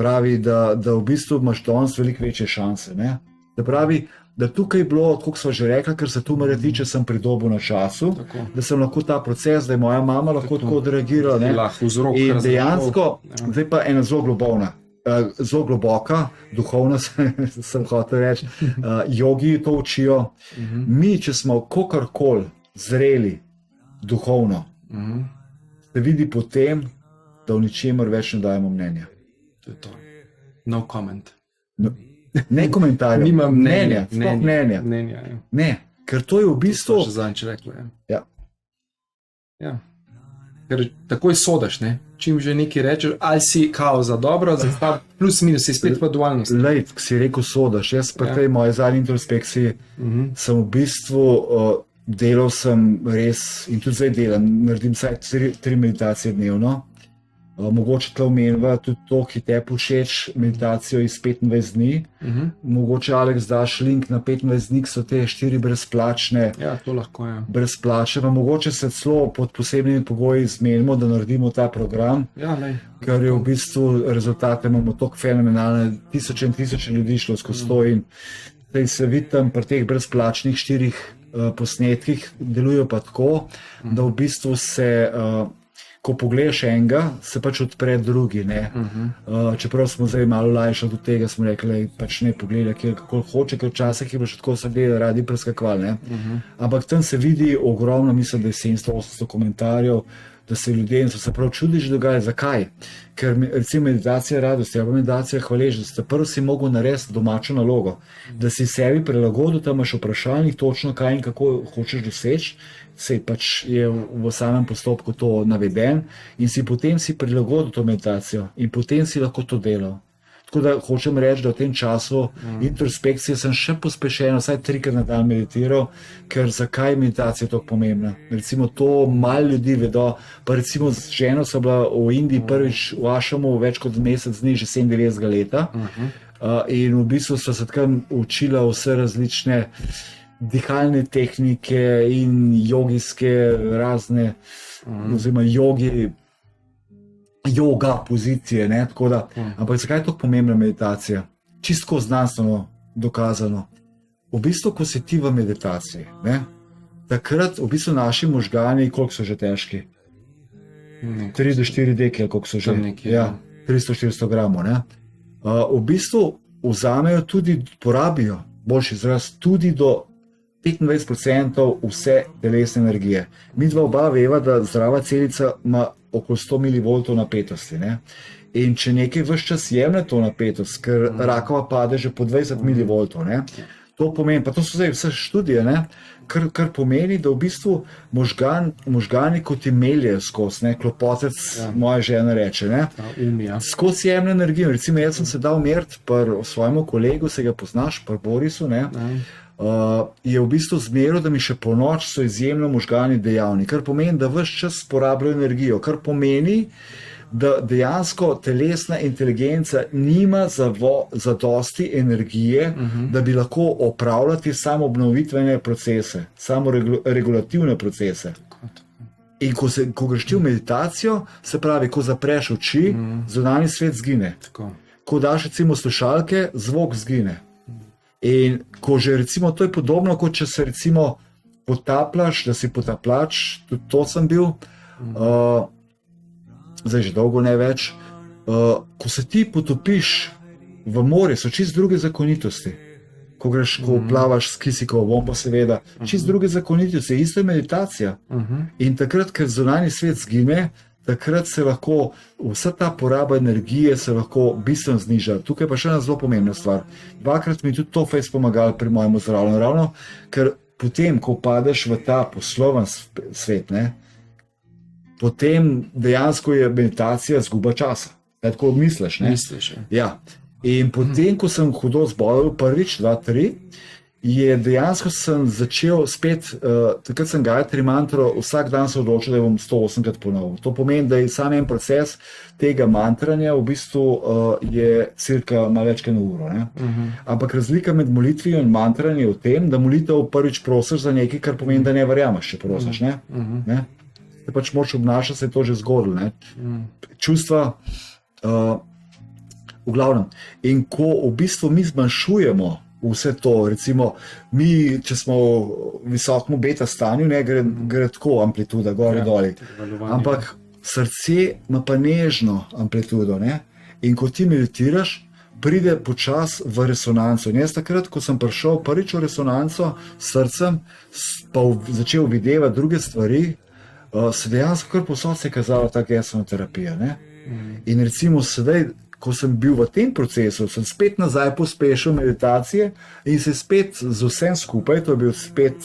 Pravi, da v bistvu imaš danes veliko večje šanse. Ne? Da pravi, da tukaj je bilo, kot smo že rekli, ker se tu mora tiče, sem pridobil na času, da sem lahko ta proces, da je moja mama lahko tako odreagirala. In dejansko, zdaj pa ena zelo globoka, duhovna, sem hotel reči, jogi to učijo. Mi, če smo kakorkoli zreli duhovno, se vidi potem, da v ničemer več ne dajemo mnenja. To. No comment. Ne komentarjev, nimam mnenja. Ne, ker to je v bistvu... To še zadnjič rekla. Ja. Ker takoj sodaš, ne? Čim že nekaj rečeš, ali si kao za dobro, za plus minus, si spet pa dualnost. Lej, ko si rekel sodaš, jaz pri tej moje zadnji introspekciji sem v bistvu delal sem res, in tudi zdaj delam, naredim vsaj 3 meditacije dnevno. Mogoče tle omenjava tudi to, ki te všeč meditacijo iz 25 dni. Mogoče, Aleks, daš link na 25 dni, so te 4 brezplačne. Ja, to lahko je. Brezplačne, pa mogoče se celo pod posebnimi pogoji zmenimo, da naredimo ta program. Ja, lej. Ker je v bistvu rezultate imamo toliko fenomenalne, tisoče in tisoče ljudi šlo skozi to in se vidi tam pri teh brezplačnih 4 posnetkih, delujejo pa tako, da v bistvu se... Ko pogledaš enega, se pač odpre drugi. Čeprav smo zdaj malo lajšali do tega, smo rekli, pač ne pogledaj, kako hoče, ker včasih je bilo še tako se gleda, radi preskakval. Ampak tam se vidi ogromno, mislim, da je 700-800 komentarjev, da se ljudje so se prav čudež dogaja. Zakaj? Ker recimo meditacija radosti ali meditacija hvaležnosti, prvo si mogel narediti domačo nalogo, da si sebi prilagodil, tam imaš vprašalnik, točno kaj in kako hočeš doseči, se pač je v samem postopku to naveden in si potem si prilagodil to meditacijo in potem si lahko to delal. Tako da hočem reči, da v tem času introspekcije sem še pospešeno, vsaj 3-krat na dan meditiral, ker zakaj je meditacija tako pomembna. Recimo to malo ljudi vedo, pa recimo z ženo so bila v Indiji prvič v Ašamu več kot mesec dni, že 97 leta in v bistvu so se tam učila vse različne dihalne tehnike in jogijske razne, oziroma joga pozicije, ne, tako da, ampak zakaj je to pomembna meditacija? Čisto znanstveno dokazano. V bistvu, ko si ti v meditaciji, ne, takrat v bistvu naši možgani, koliko so že težki? 3 do 4 deke, koliko so že? Ja, 300-400 gramov, ne. V bistvu vzamejo tudi, porabijo, boljši izraz, tudi do 25% vse telesne energije. Mi dva oba veva, da zdrava celica ima okoli 100 mV napetosti. Ne? In če nekaj vse čas jemlje to napetost, ker rakava pade že po 20 mV, ne? To pomeni, pa to so zdaj vse študije, ne? Kar pomeni, da v bistvu možgani kot ti meljejo skozi, klopotec, moja žena reče, ne? Skozi jemlje energijo. Recimo, jaz sem se dal meriti pri svojemu kolegu, se ga poznaš, pri Borisu, ne? Je v bistvu zmeril, da mi še po noč so izjemno možgani dejavni, kar pomeni, da ves čas porabljajo energijo, kar pomeni, da dejansko telesna inteligenca nima zadosti energije, da bi lahko opravljati samo obnovitvene procese, samo regulativne procese. In ko greš ti v meditacijo, se pravi, ko zapreš oči, zunanji svet zgine. Ko daš recimo slušalke, zvok zgine. In ko že recimo, to je podobno, kot če se recimo potapljaš, da si potapljač, tudi to sem bil, zdaj že dolgo ne več, ko se ti potopiš v morje, so čist druge zakonitosti. Ko plavaš s kisikovo bombo, seveda, čist druge zakonitosti, isto je meditacija. In takrat, ker zunanji svet zgine, takrat se lahko vsa ta poraba energije se lahko bistveno zniža. Tukaj pa še ena zelo pomembna stvar. 2-krat mi je tudi to fejs pomagalo pri mojem zdravljenju, ravno, ker potem, ko padeš v ta posloven svet, ne, potem dejansko je meditacija izguba časa. Tako misliš, ne? Misliš, ja. In potem, ko sem hudo zbolel prvič, 2, 3, je dejansko sem začel spet, takrat sem Gayatri mantro, vsak dan se odločil, da bom 108-krat ponovil. To pomeni, da je sam en proces tega mantranja v bistvu je cirka malo več kot 1 uro. Ne? Ampak razlika med molitvijo in mantranjem je v tem, da molitev prvič prosiš za nekaj, kar pomeni, da ne verjameš, če prosiš. Ne? Te pač moč obnašati, se je to že zgodilo. Čustva, v glavnem. In ko v bistvu mi zmanjšujemo vse to, recimo, mi, če smo v visokem beta stanju, ne, gre tako amplituda, gori, doli. Ampak srce ima pa nežno amplitudo, ne? In ko ti meditiraš, pride počas v resonanco. In jaz takrat, ko sem prišel prvič v resonanco s srcem, pa začel videvati druge stvari, se dejansko kar posod se je kazala ta gesanoterapija, ne? In recimo sedaj, ko sem bil v tem procesu, sem spet nazaj pospešil meditacije in se spet z vsem skupaj, to je bil spet,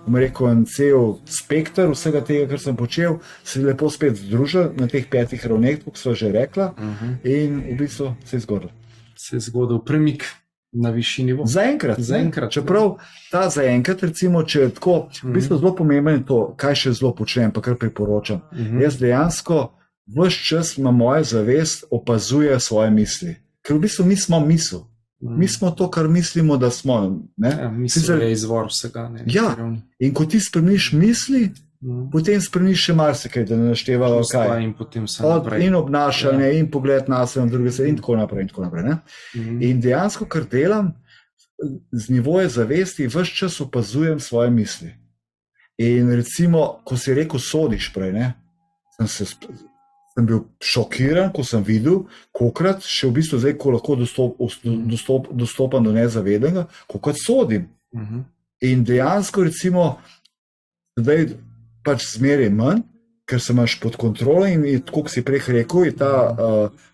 bom rekel, en cel spektr vsega tega, kar sem počel, se je lepo spet združil na teh 5 ravneh, kot sva že rekla, in v bistvu se je zgodilo. Se je zgodil premik na višji nivo. Zaenkrat. Čeprav ta zaenkrat, recimo, če je tako, v bistvu zelo pomembno je to, kaj še zelo počnem, pa kar priporočam. Jaz dejansko ves čas ima moja zavest opazuje svoje misli. Ker v bistvu mi smo misel. Mi smo to, kar mislimo, da smo. Misel je izvor vsega. Ja, in ko ti spremeniš misli, potem spremeniš še marsikaj, da ne naštevajo kaj. In potem se naprej. In obnašanje, in pogled na sebe, druge se, in tako naprej. Ne? In dejansko, kar delam, z nivoje zavesti, ves čas opazujem svoje misli. In recimo, ko si rekel, sodiš prej, ne? Sem bil šokiran, ko sem videl, kolikrat še v bistvu zdaj, ko lahko dostopam do nezavedenega, kolikrat sodim. In dejansko, recimo, zdaj pač zmeraj manj, ker se imaš pod kontrolo in tako, kot si prej rekel, je ta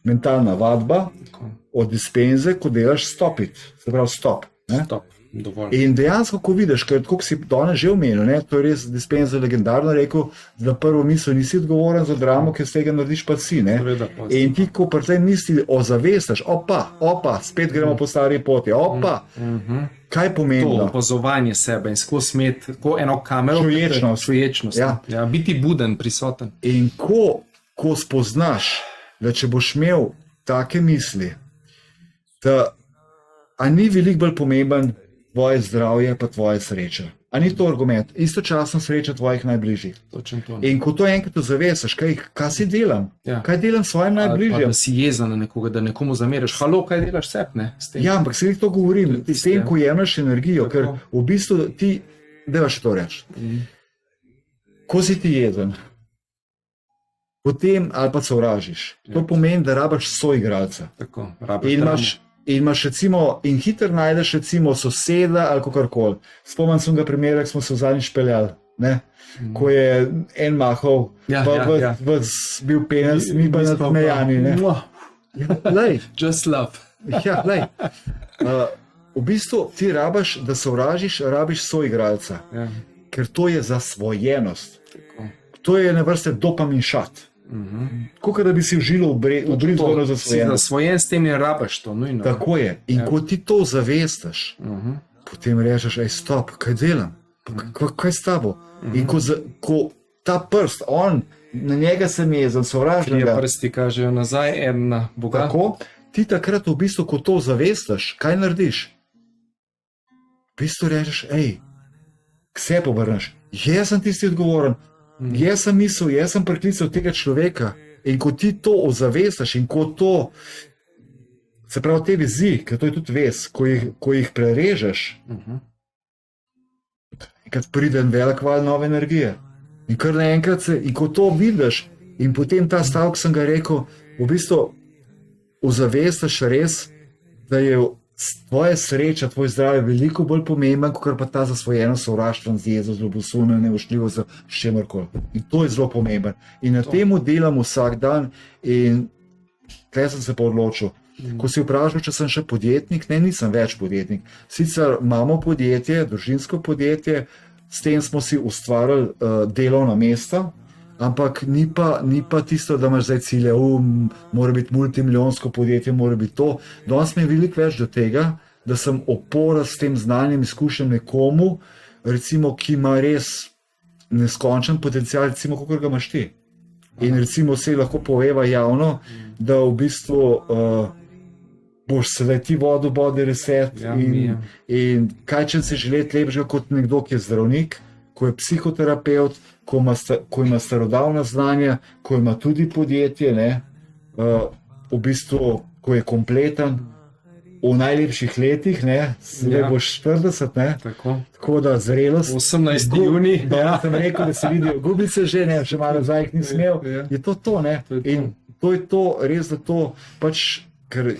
mentalna vadba Tako. od dispenze, ko delaš stopiti, se pravi stop. Ne? Stop, dovolj. In dejansko, ko vidiš, ker kot si danes že omenil, ne, to je res dispenza legendarno rekel, da prvo misel nisi odgovoren za dramo, ker z tega narediš pa si. Ne? Seveda, pa In ti, ko pri tej misli ozavestaš, opa, spet gremo po stari poti, opa, kaj To pomeni? opazovanje sebe in skozi imeti tako eno kamero, Čuječnost. čuječnost. Ja. Ja, biti buden, prisoten. In ko spoznaš, da če boš imel take misli, da a ni veliko bolj pomemben tvoje zdravje, pa tvoja sreča. A ni to argument? Istočasno sreča tvojih najbližjih. Točno to. In ko to enkrat ozavestaš, kaj si delam? Ja. Kaj delam svojim Ali pa, najbližjim? da si jezen na nekoga, da nekomu zameriš. Halo, kaj delaš sep, ne? S tem. Ja, ampak se jih to govorim, s tem, ko jemliš energijo, Tako. ker v bistvu ti, da še to reči, ko si ti jezen, potem ali pa sovražiš, to pomeni, da rabaš soigralca. Tako, rabiš In dramo. imaš recimo, in hitro najdeš recimo soseda ali kakorkoli. Spomnim se ga primera, ko smo se v zadnjič peljali, ne? Ko je en mahal, Ja, pa ja. bil penal, mi pa nasmejani. Ne? Ja, lej, Just love. ja, lej. V bistvu ti rabaš, da sovražiš, rabiš soigralca, Ja, ker to je zasvojenost. tako. To je na vrste dopamin šat. Kot da bi si užilo v brizgano Si zasvojenost. zasvojen s tem in rabaš to, nujno. Tako je. In Ja. ko ti to zavestaš, potem rečeš, ej, stop, kaj delam, kaj s tabo. In ko ta prst, na njega sem jezen, Trije sovražim ga. prsti kažejo nazaj, en na Boga. Tako, ti takrat v bistvu, ko to zavestaš, kaj narediš? V bistvu rečeš, hej, k sebi obrneš, jaz sem tisti odgovoren, jaz sem mislil, jaz sem preklical tega človeka. In ko ti to ozavestaš in ko to, se pravi, te vezi, ker to je tudi vez, ko jih prerežeš, enkrat pride en velik val nove energije. In kar naenkrat se, in ko to vidiš, in potem ta stavek sem ga rekel, v bistvu ozavestaš res, da je tvoja sreča, tvoj zdravje veliko bolj pomemben, kot pa ta zasvojenost, sovraštvo, jezo, zlobosumje, neuštljivost, s čemarkoli. In to je zelo pomemben. In na tem delam vsak dan, in tukaj sem se pa odločil. Ko si vprašal, če sem še podjetnik, ne, nisem več podjetnik. Sicer imamo podjetje, družinsko podjetje, s tem smo si ustvarili delovna mesta, ampak ni pa tisto, da imaš zdaj cilje, mora biti multimilijonsko podjetje, mora biti to. Danes mi je veliko več do tega, da sem opora s tem znanjem, izkušnjam nekomu, recimo, ki ima res neskončen potencial, recimo, kot ga imaš ti. In recimo se lahko poveva javno, da v bistvu boš sedaj ti vodil body reset Ja, mi, ja. in kaj če si želeti lepšega kot nekdo, ki je zdravnik, ko je psihoterapeut, ko ima starodavna znanja, ko ima tudi podjetje, ne, v bistvu, ko je kompleten, v najlepših letih, ne, zdaj Ja. boš 40, ne, Tako. tako da zrelost. 18. junij. Ja, sem rekel, da se vidijo gubice že, ne, še malo zdaj jih ni smel. Ja. Je to, ne? To je to. In to je to, res da to, pač, ker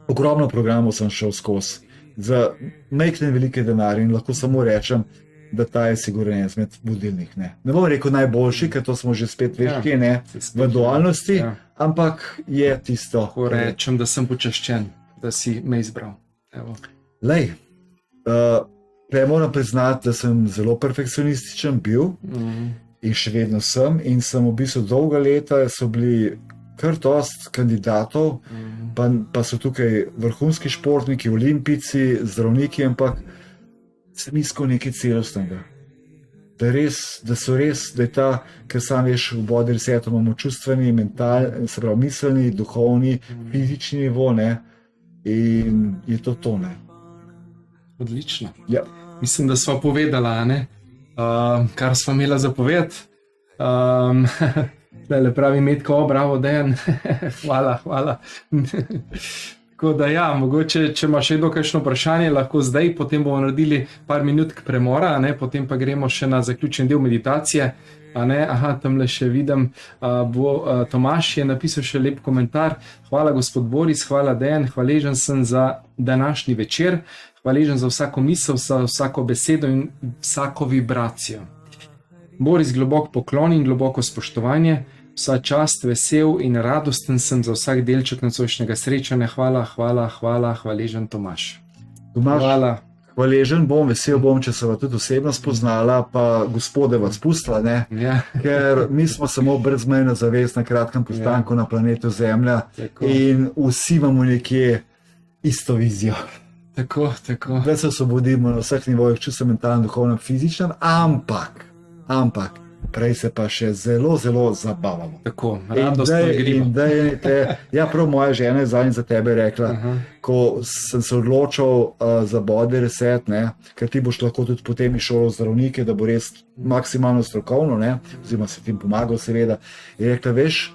ogromno programov sem šel skozi, za majhne in velike denarje in lahko samo rečem, da ta je sigurno izmed vodilnih. Ne bom rekel najboljši, ker to smo že spet veški, ne, v dualnosti, Ja. ampak je tisto. Ko rečem, da sem počaščen, da si me izbral. Evo. Lej, prej moram priznati, da sem zelo perfekcionističen bil in še vedno sem, in sem v bistvu dolga leta, so bili kar dost kandidatov, pa so tukaj vrhunski športniki, olimpijci, zdravniki, ampak sem iskal nekaj celostnega. Da so res, da je ta, ker sam veš, v body resetu imamo čustveni, mentalni, se pravi miselni, duhovni, fizični nivo, ne, in je to, ne. Odlično. Ja. Mislim, da sva povedala, ne? Kar sva imela za povedati. Le pravi Metko, bravo, Dejan. hvala. Tako da ja, mogoče, če imaš še kdo kakšno vprašanje, lahko zdaj, potem bomo naredili par minutk premora, ne? Potem pa gremo še na zaključen del meditacije. Aha, tamle še vidim, Tomaš je napisal še lep komentar. Hvala gospod Boris, hvala Dejan, hvaležen sem za današnji večer, hvaležen za vsako misel, za vsako besedo in vsako vibracijo. Boris, globok poklon in globoko spoštovanje, vsa čast, vesel in radosten sem za vsak delček nocojšnjega srečanja. Hvala, hvala, hvala, hvaležen Tomaž. Tomaž, Hvala. hvaležen bom, vesel bom, če se vas tudi osebno spoznala, pa Gospode vas pustila, ne? Ja, Ker mi smo samo brezmejna zavest na kratkem postanku na planetu Zemlja tako, in vsi imamo nekje isto vizijo. tako, tako. Da se osvobodimo na vseh nivojih, čustveno, mentalno, duhovno, fizičnem, ampak prej se pa še zelo, zelo zabavamo. Tako, radostno igrivo. Ja, prav moja žena je zadnjič za tebe rekla, Aha. ko sem se odločil za body reset, ne, ker ti boš lahko tudi potem išel v zdravnike, da bo res maksimalno strokovno, ne, oziroma se ti pomagal, seveda. Je rekla, veš,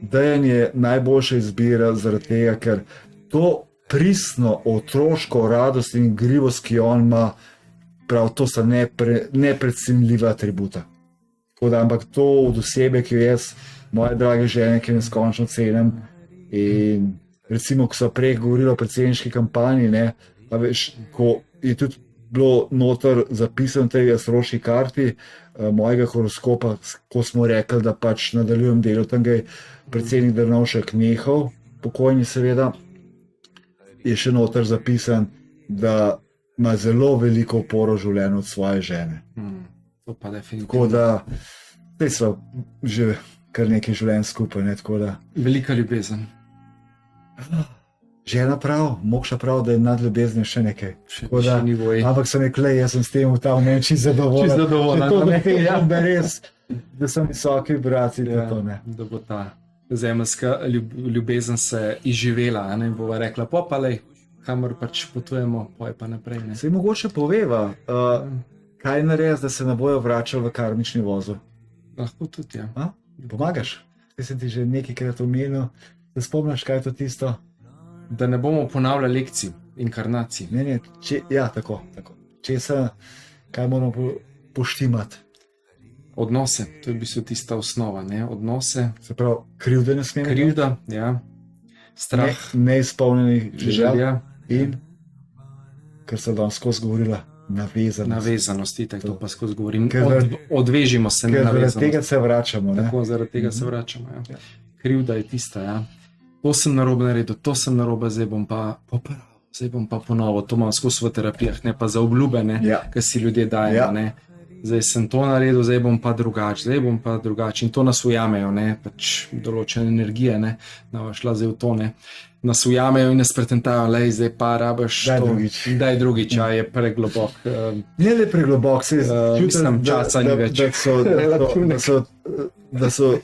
Dejan je najboljša izbira zaradi tega, ker to pristno otroško radost in igrivost, ki on ima, prav to sta neprecenljiva atributa. Tako da, ampak to od osebe, ki jo jaz, moje drage žene, ki jo neskončno cenim. In recimo, ko so prej govorili o predsedniški kampanji, ne, a veš, ko je tudi bilo noter zapisano v tej astrološki karti mojega horoskopa, ko smo rekli, da pač nadaljujem delo, tam ga je predsednik Drnovšek nehal, pokojni seveda, je še noter zapisan, da ima zelo veliko oporo v življenju od svoje žene. To pa definitivno. Tako da, zdaj smo že kar nekaj življenj skupaj, ne, tako da. Velika ljubezen. Žena prav, mokša prav, da je nad ljubeznijo še nekaj. Tako da, Še nivoji. ampak sem rekel, jaz sem s tem v ta moment čisto zadovoljen. Čisto zadovoljen, Tako a da ne? ja, da res, da sem visoki vibraciji, Ja, to ne. da bo ta zemeljska ljubezen se izživela, a ne bova rekla, pa lej, kamor pač potujemo, poje pa naprej. Ne? Sej mogoče poveva, kaj narediti, da se ne bojo vračali v karmični vozu. Lahko tudi, ja. A? Pomagaš? Jaz sem ti že nekajkrat omenil, da spomniš, kaj je to tisto. Da ne bomo ponavljali lekcij, inkarnacij. Ne, ja, tako. Česa, kaj moramo poštimati? Odnose, to je v bistvu tista osnova, ne? Odnose, Se pravi, krivde ne smemo. krivda, ja. Strah, Neizpolnjenih želja želja, in, kar sem danes skozi govorila, navezanost. navezanost, itak to pa skozi govorim. Ker Odvežimo se na Ker zaradi navezanost. tega se vračamo. Ne? Tako, zaradi tega se vračamo. Ja. Krivda je tista, ja. To sem narobe naredil, to sem narobe, zdaj bom pa popravil, zdaj bom pa ponovil. To imam skozi v terapijah, ne pa za obljube, Ja. ki si ljudje dajo. Ja. Ne. Zdaj sem to naredil, zdaj bom pa drugače. In to nas ujamejo, ne, pač določene energije, ne, da šla zdaj v to, ne. Nas ujamejo in nas pretentajo, lej, zdaj pa rabiš Daj to. drugič. Daj drugič, a je preglobok. Ne le preglobok, se mislim, časa ni več. Da so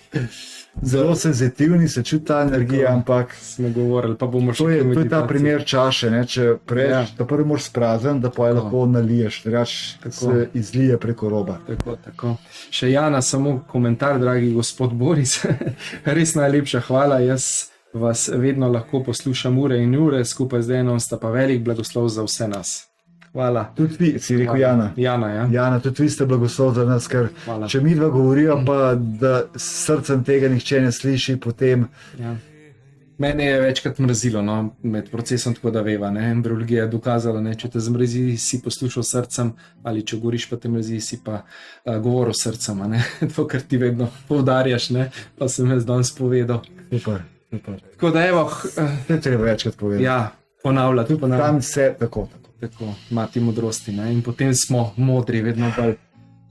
zelo senzitivni, se čuti ta energija, ampak Smo govorili, pa bomo še to je ta meditacijo. primer čaše, ne? Če prejš, Ja. da prvi moraš sprazen, da pa je Tako. lahko naliješ, drugače Tako. se izlije preko roba. Tako. Še Jana, samo komentar, dragi gospod Boris. Res najlepša hvala. Jaz vas vedno lahko poslušam ure in ure, skupaj z Dejanom sta pa velik blagoslov za vse nas. Hvala. Tudi vi, si rekel Jana. Jana, ja. Jana, tudi vi ste blagoslov za nas, ker Hvala. če mi dva govorijo, pa da s srcem tega nihče ne sliši, potem Ja. Mene je večkrat mrzilo, no, med procesom, tako da veva. Ne? Embriologija je dokazala, ne? Če te zmrzi, si poslušal srcem, ali če govoriš, pa te mrzi, si pa govoril srcem. a ne. To, kar ti vedno poudarjaš, ne? Pa sem jaz danes povedal. super. Tako da, evo, To je treba večkrat povedati. ja, ponavljati. Tam se tako. Tako, mati modrosti, ne? In potem smo modri, vedno bolj.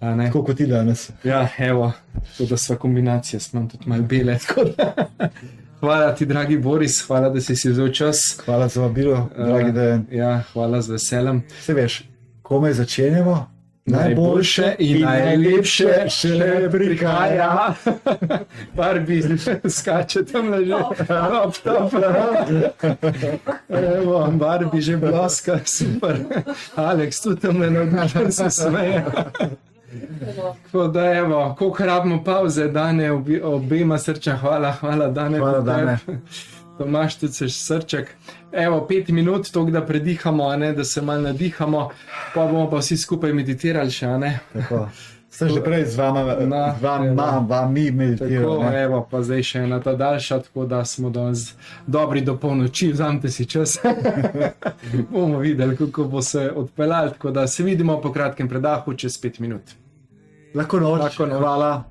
a ne. Tako kot ti danes. Ja, evo, to da sva kombinacija, smo tudi malo bele. tako da. Hvala ti, dragi Boris, hvala, da si vzel čas. Hvala za vabilo, dragi Dejan. Ja, hvala z veseljem. Se veš, komaj začenjamo. Najboljše in najlepše še prihaja. Barbi skače tam leže. Top. Evo, Barbi že blaska, super. Aleks tudi tam le navdušen se smeje. Tako da, evo, koliko rabimo pauze, Dane, obema srča, hvala, Dane. Hvala, Dane. Tomaž, tudi seš srček. Evo, 5 minut, toliko da predihamo, a ne, da se malo nadihamo, pa bomo pa vsi skupaj meditirali še, a ne. Tako. Sem že prej z vami meditiral. Tako, ne? evo, pa zdaj še ena ta daljša, tako da smo danes dobri do polnoči, vzamite si čas. Bomo videli, kako bo se odpeljali, tako da se vidimo po kratkem predahu čez 5 minut. Lahko noč. Lahko noč. Hvala.